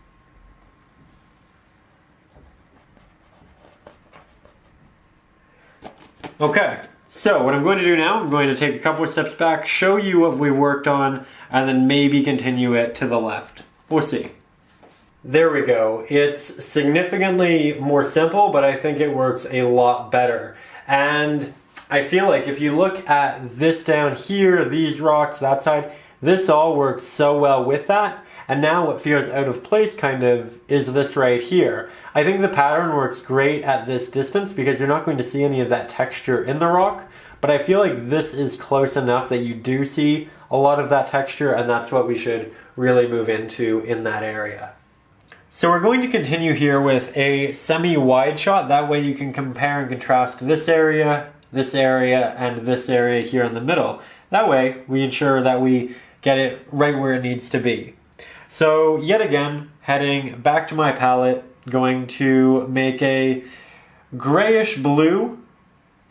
Okay, so what I'm going to do now, I'm going to take a couple of steps back, show you what we worked on, and then maybe continue it to the left. We'll see. There we go. It's significantly more simple, but I think it works a lot better. And I feel like if you look at this down here, these rocks, that side, this all works so well with that. And now what feels out of place kind of is this right here. I think the pattern works great at this distance because you're not going to see any of that texture in the rock. But I feel like this is close enough that you do see a lot of that texture, and that's what we should really move into in that area. So we're going to continue here with a semi-wide shot. That way you can compare and contrast this area, and this area here in the middle. That way we ensure that we get it right where it needs to be. So yet again, heading back to my palette, going to make a grayish blue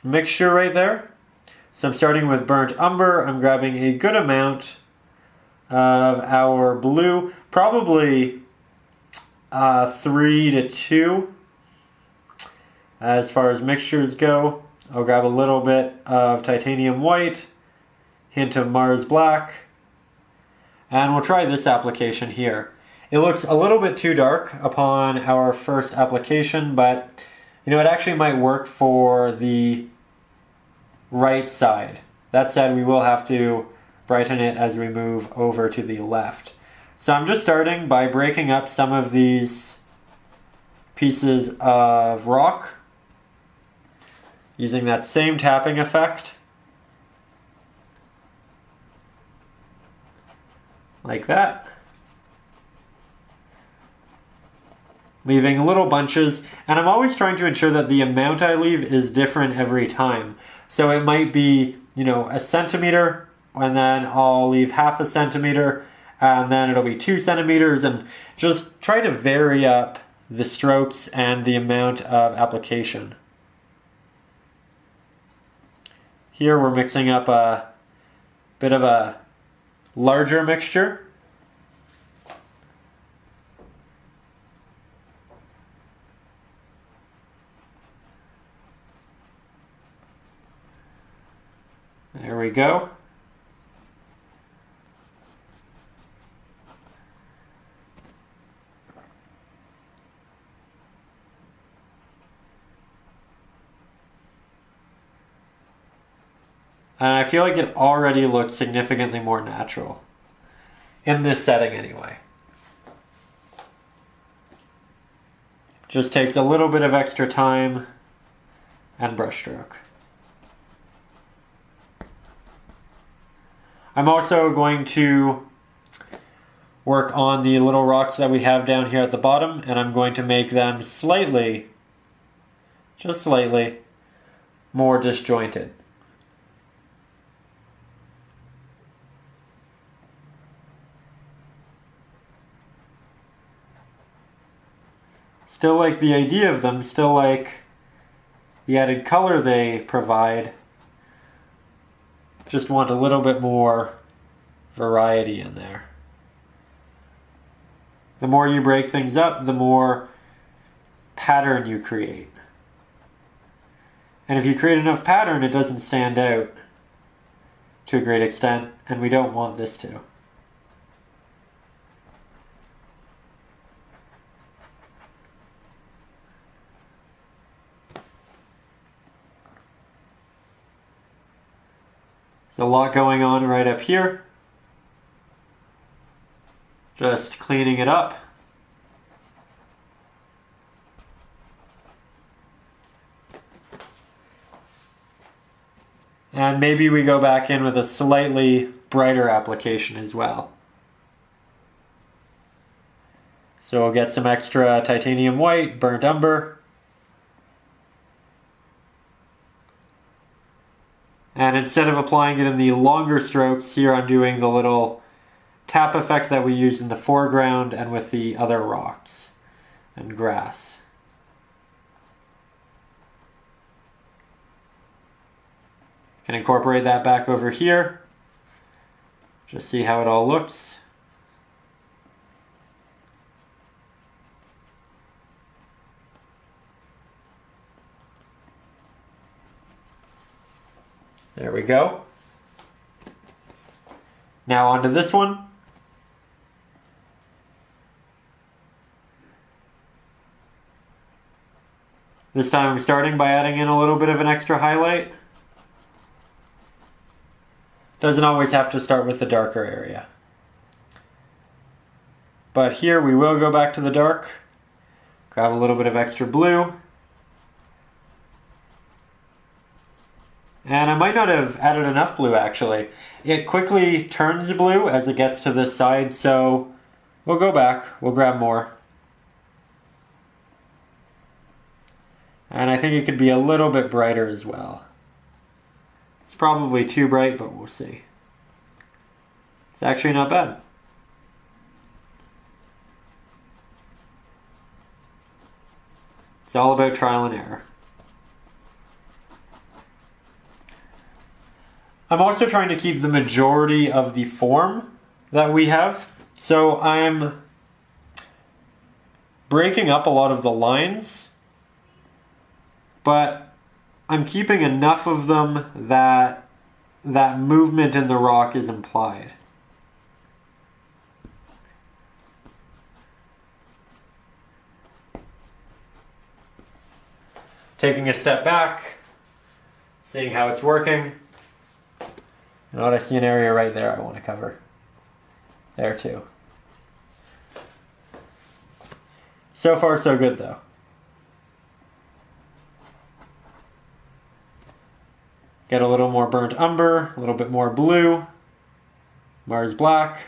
mixture right there. So I'm starting with burnt umber. I'm grabbing a good amount of our blue, probably 3 to 2 as far as mixtures go. I'll grab a little bit of titanium white, hint of Mars black, and we'll try this application here. It looks a little bit too dark upon our first application, but you know, it actually might work for the right side. That said, we will have to brighten it as we move over to the left. So I'm just starting by breaking up some of these pieces of rock using that same tapping effect, like that. Leaving little bunches, and I'm always trying to ensure that the amount I leave is different every time. So it might be, you know, 1 centimeter, and then I'll leave half a centimeter, and then it'll be 2 centimeters, and just try to vary up the strokes and the amount of application. Here we're mixing up a bit of a larger mixture. There we go. And I feel like it already looks significantly more natural. In this setting anyway. Just takes a little bit of extra time and brushstroke. I'm also going to work on the little rocks that we have down here at the bottom, and I'm going to make them slightly, just slightly, more disjointed. Still like the idea of them, still like the added color they provide. Just want a little bit more variety in there. The more you break things up, the more pattern you create. And if you create enough pattern, it doesn't stand out to a great extent, and we don't want this to. There's a lot going on right up here. Just cleaning it up. And maybe we go back in with a slightly brighter application as well. So we'll get some extra titanium white, burnt umber. And instead of applying it in the longer strokes, here I'm doing the little tap effect that we used in the foreground and with the other rocks and grass. Can incorporate that back over here. Just see how it all looks. There we go. Now onto this one. This time I'm starting by adding in a little bit of an extra highlight. Doesn't always have to start with the darker area. But here we will go back to the dark, grab a little bit of extra blue. And I might not have added enough blue actually. It quickly turns blue as it gets to this side, so we'll go back, we'll grab more. And I think it could be a little bit brighter as well. It's probably too bright, but we'll see. It's actually not bad. It's all about trial and error. I'm also trying to keep the majority of the form that we have. So I'm breaking up a lot of the lines, but I'm keeping enough of them that that movement in the rock is implied. Taking a step back, seeing how it's working. You know what, I see an area right there I want to cover. There too. So far so good though. Get a little more burnt umber, a little bit more blue, Mars black.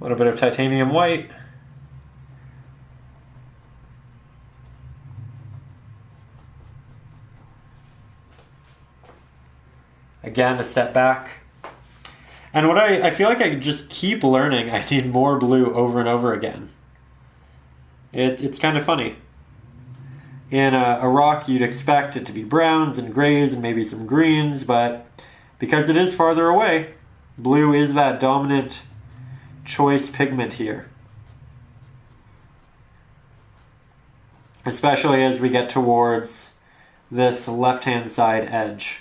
A little bit of titanium white. Again, a step back. And what I feel like I just keep learning, I need more blue over and over again. It's kind of funny. In a rock, you'd expect it to be browns and grays and maybe some greens, but because it is farther away, blue is that dominant choice pigment here. Especially as we get towards this left-hand side edge.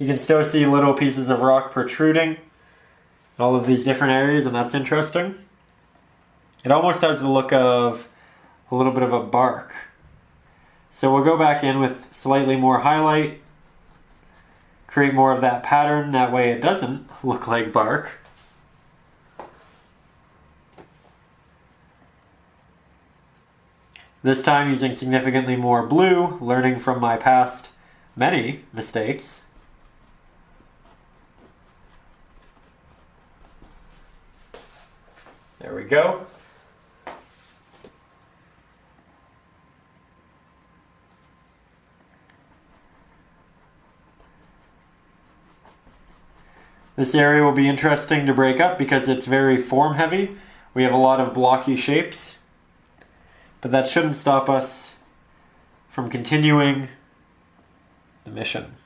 You can still see little pieces of rock protruding in all of these different areas, and that's interesting. It almost has the look of a little bit of a bark. So we'll go back in with slightly more highlight, create more of that pattern, that way it doesn't look like bark. This time using significantly more blue, learning from my past many mistakes. There we go. This area will be interesting to break up because it's very form heavy. We have a lot of blocky shapes, but that shouldn't stop us from continuing the mission.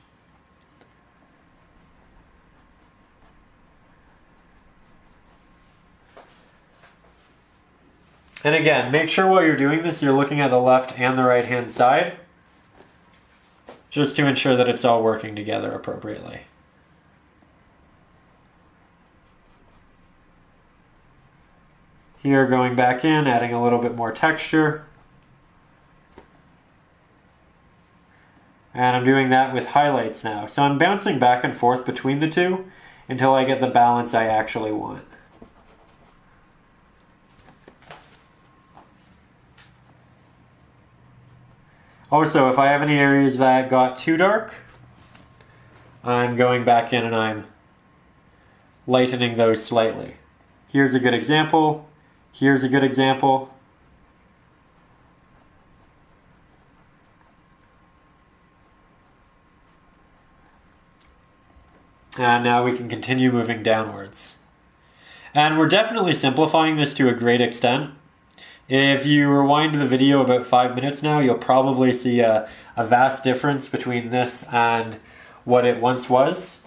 And again, make sure while you're doing this, you're looking at the left and the right hand side, just to ensure that it's all working together appropriately. Here, going back in, adding a little bit more texture. And I'm doing that with highlights now. So I'm bouncing back and forth between the two until I get the balance I actually want. Also, if I have any areas that got too dark, I'm going back in and I'm lightening those slightly. Here's a good example. Here's a good example. And now we can continue moving downwards. And we're definitely simplifying this to a great extent. If you rewind the video about 5 minutes now, you'll probably see a vast difference between this and what it once was.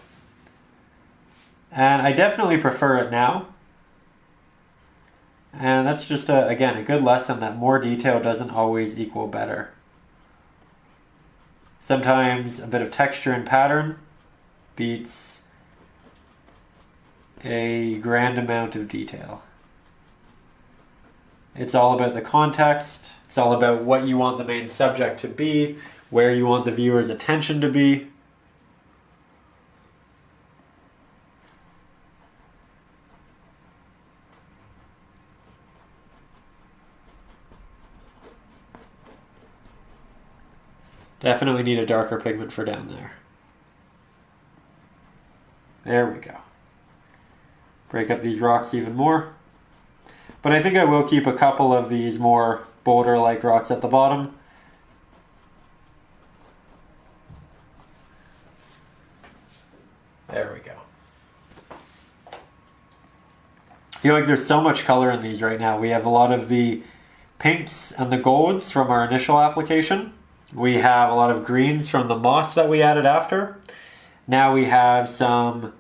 And I definitely prefer it now. And that's just, again, a good lesson that more detail doesn't always equal better. Sometimes a bit of texture and pattern beats a grand amount of detail. It's all about the context. It's all about what you want the main subject to be, where you want the viewer's attention to be. Definitely need a darker pigment for down there. There we go. Break up these rocks even more. But I think I will keep a couple of these more boulder-like rocks at the bottom. There we go. I feel like there's so much color in these right now. We have a lot of the pinks and the golds from our initial application. We have a lot of greens from the moss that we added after. Now we have some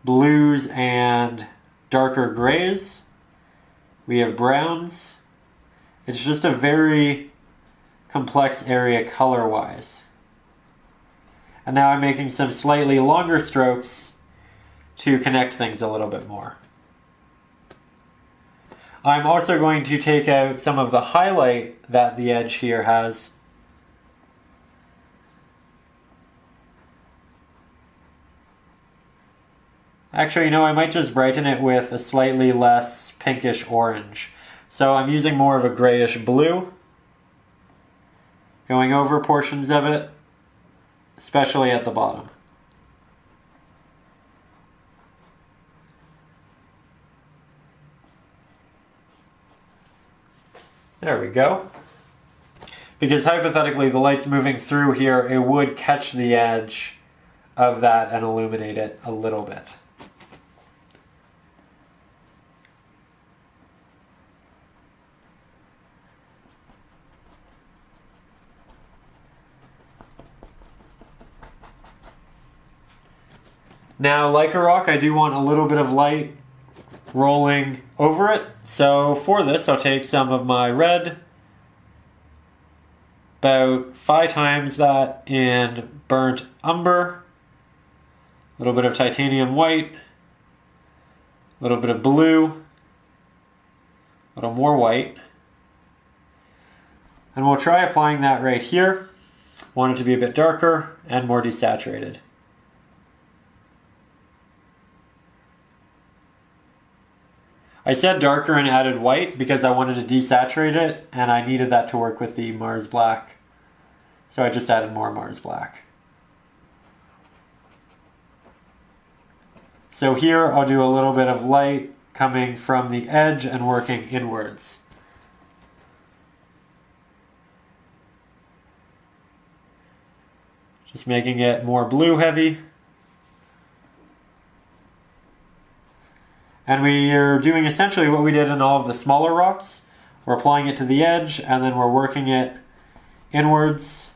blues and darker grays. We have browns. It's just a very complex area color-wise. And now I'm making some slightly longer strokes to connect things a little bit more. I'm also going to take out some of the highlight that the edge here has. Actually, I might just brighten it with a slightly less pinkish orange. So I'm using more of a grayish blue, going over portions of it, especially at the bottom. There we go. Because hypothetically, the light's moving through here, it would catch the edge of that and illuminate it a little bit. Now, like a rock, I do want a little bit of light rolling over it. So for this, I'll take some of my red, about 5 times that in burnt umber, a little bit of titanium white, a little bit of blue, a little more white. And we'll try applying that right here. Want it to be a bit darker and more desaturated. I said darker and added white because I wanted to desaturate it and I needed that to work with the Mars Black. So I just added more Mars Black. So here I'll do a little bit of light coming from the edge and working inwards. Just making it more blue heavy. And we are doing essentially what we did in all of the smaller rocks. We're applying it to the edge and then we're working it inwards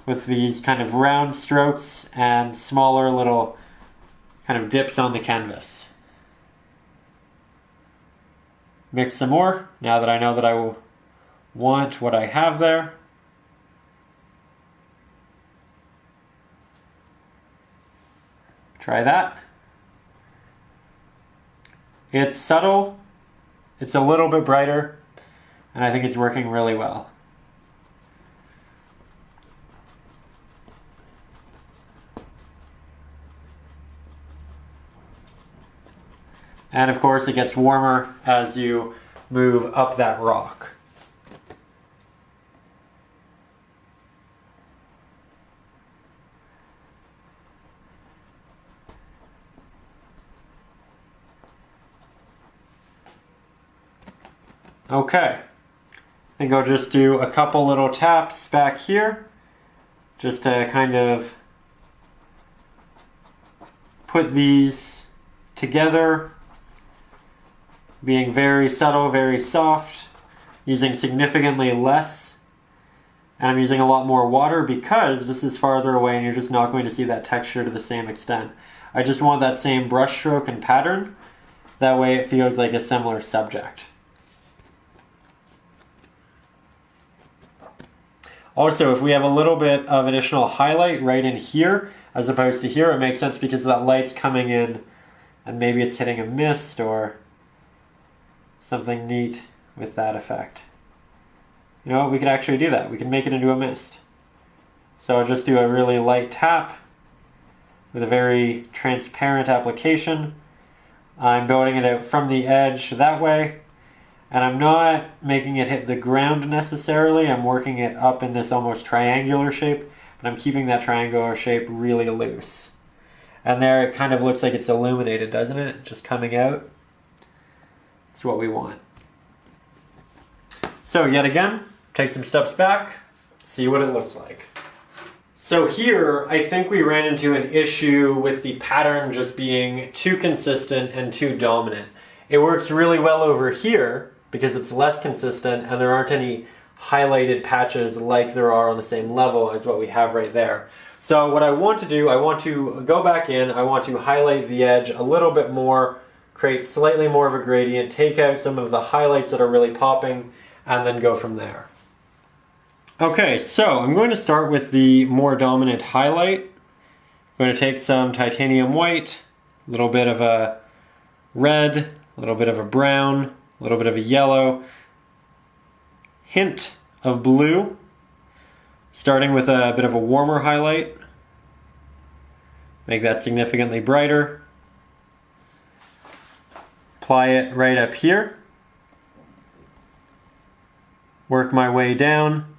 with these kind of round strokes and smaller little kind of dips on the canvas. Mix some more now that I know that I will want what I have there. Try that. It's subtle, it's a little bit brighter, and I think it's working really well. And of course it gets warmer as you move up that rock. Okay, I think I'll just do a couple little taps back here just to kind of put these together, being very subtle, very soft, using significantly less, and I'm using a lot more water because this is farther away and you're just not going to see that texture to the same extent. I just want that same brush stroke and pattern, that way it feels like a similar subject. Also, if we have a little bit of additional highlight right in here, as opposed to here, it makes sense because that light's coming in and maybe it's hitting a mist or something neat with that effect. You know what, we could actually do that. We can make it into a mist. So I'll just do a really light tap with a very transparent application. I'm building it out from the edge that way. And I'm not making it hit the ground necessarily. I'm working it up in this almost triangular shape, but I'm keeping that triangular shape really loose. And there it kind of looks like it's illuminated, doesn't it? Just coming out. That's what we want. So yet again, take some steps back, see what it looks like. So here, I think we ran into an issue with the pattern just being too consistent and too dominant. It works really well over here, because it's less consistent and there aren't any highlighted patches like there are on the same level as what we have right there. So what I want to do, I want to go back in, I want to highlight the edge a little bit more, create slightly more of a gradient, take out some of the highlights that are really popping, and then go from there. Okay, so I'm going to start with the more dominant highlight. I'm going to take some titanium white, a little bit of a red, a little bit of a brown, a little bit of a yellow, hint of blue, starting with a bit of a warmer highlight. Make that significantly brighter. Apply it right up here. Work my way down.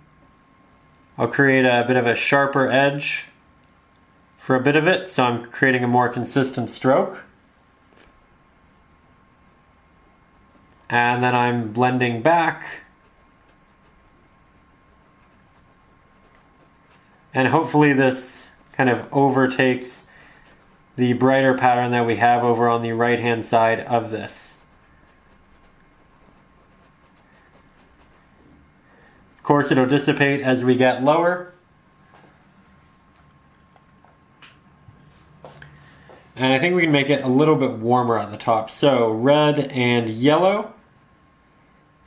I'll create a bit of a sharper edge for a bit of it, so I'm creating a more consistent stroke. And then I'm blending back. And hopefully this kind of overtakes the brighter pattern that we have over on the right hand side of this. Of course, it'll dissipate as we get lower. And I think we can make it a little bit warmer at the top. So red and yellow.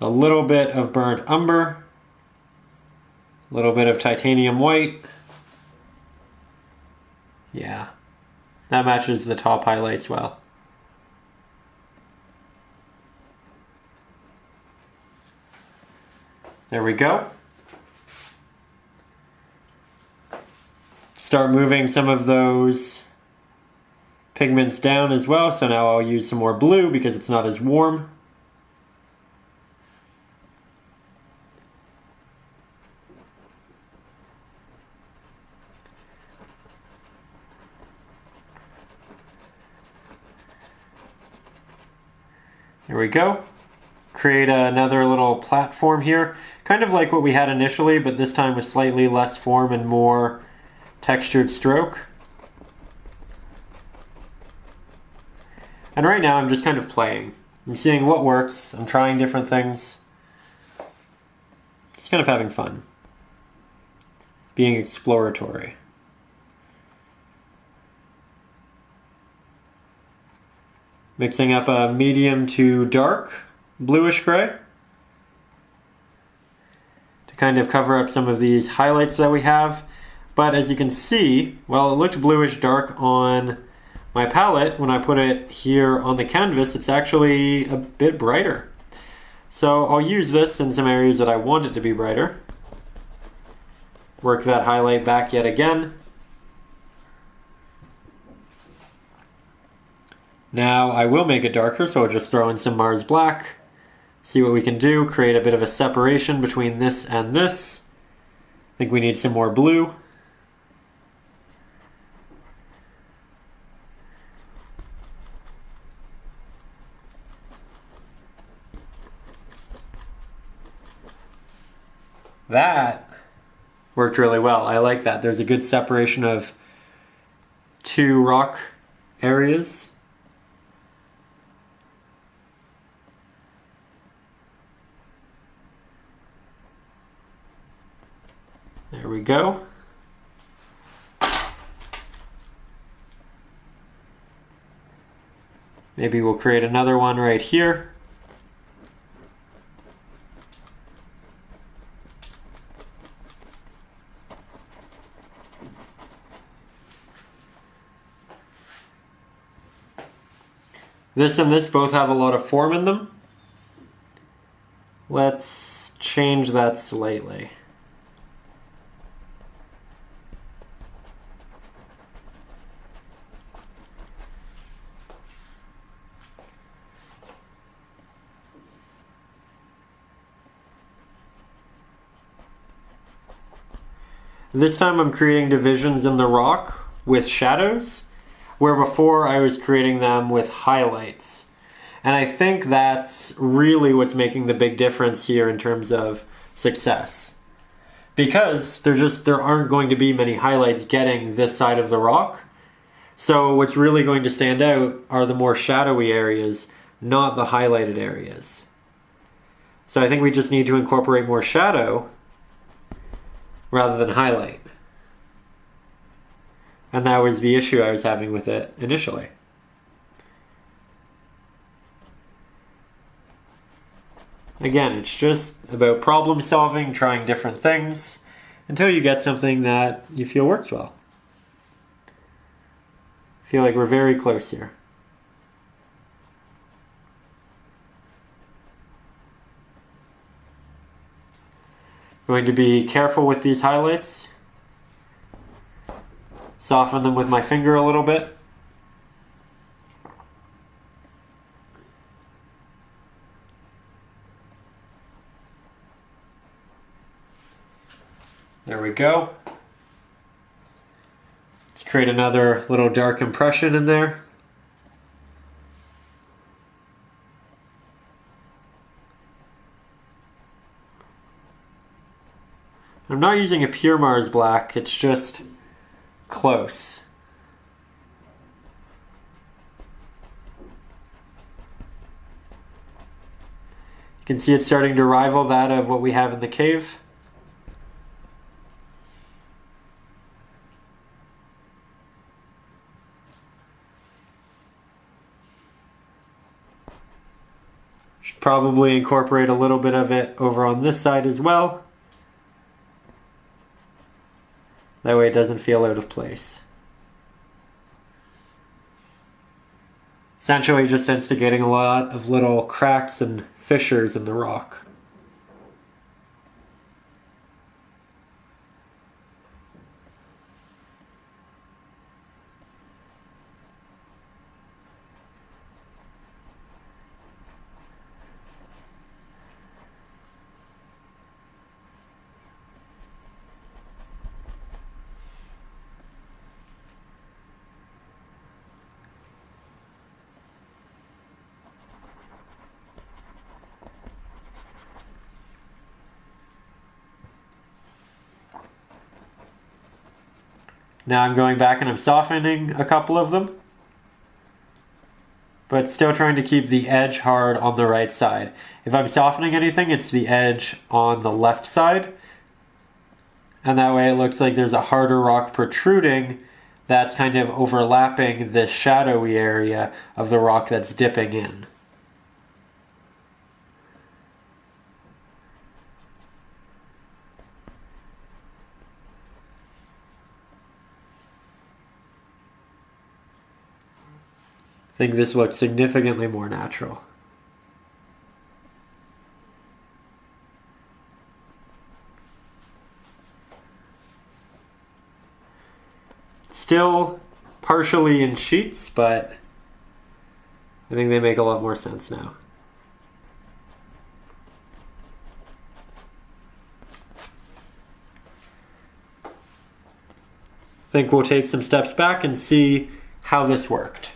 A little bit of burnt umber, a little bit of titanium white. Yeah, that matches the top highlights well. There we go. Start moving some of those pigments down as well. So now I'll use some more blue because it's not as warm. There we go. Create another little platform here, kind of like what we had initially, but this time with slightly less form and more textured stroke. And right now I'm just kind of playing. I'm seeing what works, I'm trying different things. Just kind of having fun. Being exploratory. Mixing up a medium to dark, bluish gray, to kind of cover up some of these highlights that we have. But as you can see, well, it looked bluish dark on my palette. When I put it here on the canvas, it's actually a bit brighter. So I'll use this in some areas that I want it to be brighter. Work that highlight back yet again. Now I will make it darker, so I'll just throw in some Mars Black. See what we can do, create a bit of a separation between this and this. I think we need some more blue. That worked really well. I like that. There's a good separation of two rock areas. There we go. Maybe we'll create another one right here. This and this both have a lot of form in them. Let's change that slightly. This time I'm creating divisions in the rock with shadows, where before I was creating them with highlights. And I think that's really what's making the big difference here in terms of success. Because there aren't going to be many highlights getting this side of the rock. So what's really going to stand out are the more shadowy areas, not the highlighted areas. So I think we just need to incorporate more shadow rather than highlight. And that was the issue I was having with it initially. Again, it's just about problem solving, trying different things, until you get something that you feel works well. I feel like we're very close here. Going to be careful with these highlights. Soften them with my finger a little bit. There we go. Let's create another little dark impression in there. I'm not using a pure Mars Black, it's just close. You can see it's starting to rival that of what we have in the cave. Should probably incorporate a little bit of it over on this side as well. That way it doesn't feel out of place. Essentially just instigating a lot of little cracks and fissures in the rock. Now I'm going back and I'm softening a couple of them, but still trying to keep the edge hard on the right side. If I'm softening anything, it's the edge on the left side, and that way it looks like there's a harder rock protruding that's kind of overlapping the shadowy area of the rock that's dipping in. I think this looks significantly more natural. Still partially in sheets, but I think they make a lot more sense now. I think we'll take some steps back and see how this worked.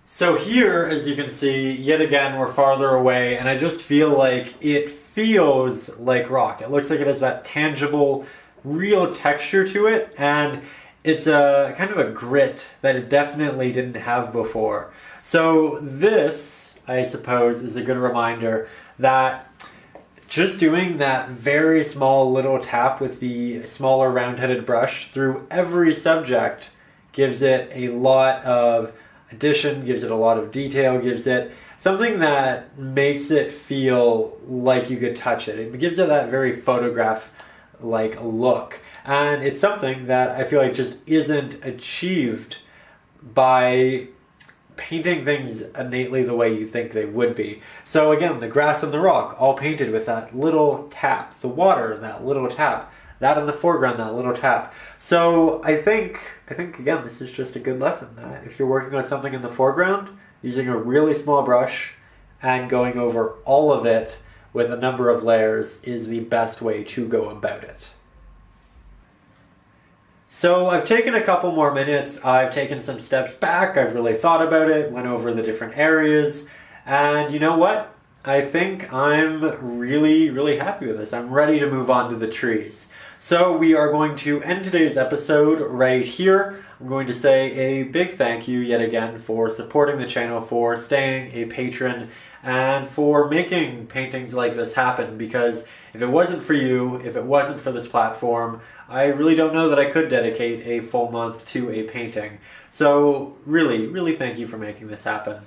So here, as you can see, yet again, we're farther away, and I just feel like it feels like rock. It looks like it has that tangible, real texture to it, and it's a kind of a grit that it definitely didn't have before. So this, I suppose, is a good reminder that just doing that very small little tap with the smaller round-headed brush through every subject gives it a lot of addition, gives it a lot of detail, gives it something that makes it feel like you could touch it. It gives it that very photograph-like look. And it's something that I feel like just isn't achieved by painting things innately the way you think they would be. So again, the grass and the rock, all painted with that little tap. The water, that little tap. That in the foreground, that little tap. So I think again, this is just a good lesson that if you're working on something in the foreground, using a really small brush and going over all of it with a number of layers is the best way to go about it. So I've taken a couple more minutes, I've taken some steps back, I've really thought about it, went over the different areas, and you know what? I think I'm really happy with this. I'm ready to move on to the trees. So we are going to end today's episode right here. I'm going to say a big thank you yet again for supporting the channel, for staying a patron, and for making paintings like this happen, because if it wasn't for you, if it wasn't for this platform, I really don't know that I could dedicate a full month to a painting. So really thank you for making this happen.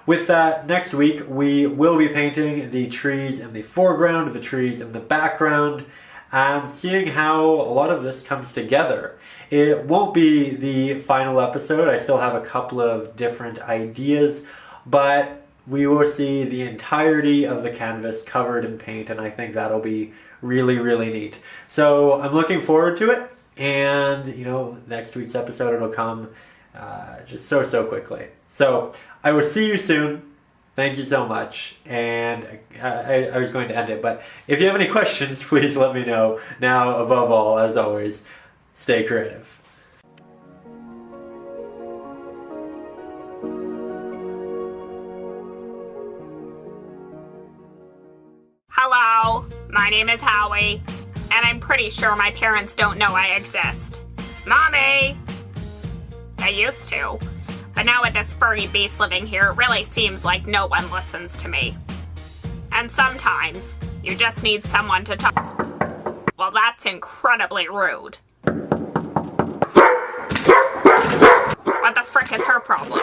With that, next week we will be painting the trees in the foreground, the trees in the background, and seeing how a lot of this comes together. It won't be the final episode. I still have a couple of different ideas, but we will see the entirety of the canvas covered in paint, and I think that'll be really neat. So I'm looking forward to it, and you know, next week's episode it'll come just so quickly. So I will see you soon. Thank you so much, and I was going to end it, but if you have any questions, please let me know. Now, above all, as always, stay creative. Hello, my name is Howie, and I'm pretty sure my parents don't know I exist. Mommy! I used to, but now with this furry beast living here, it really seems like no one listens to me. And sometimes, you just need someone to talk. Well, that's incredibly rude. What the frick is her problem?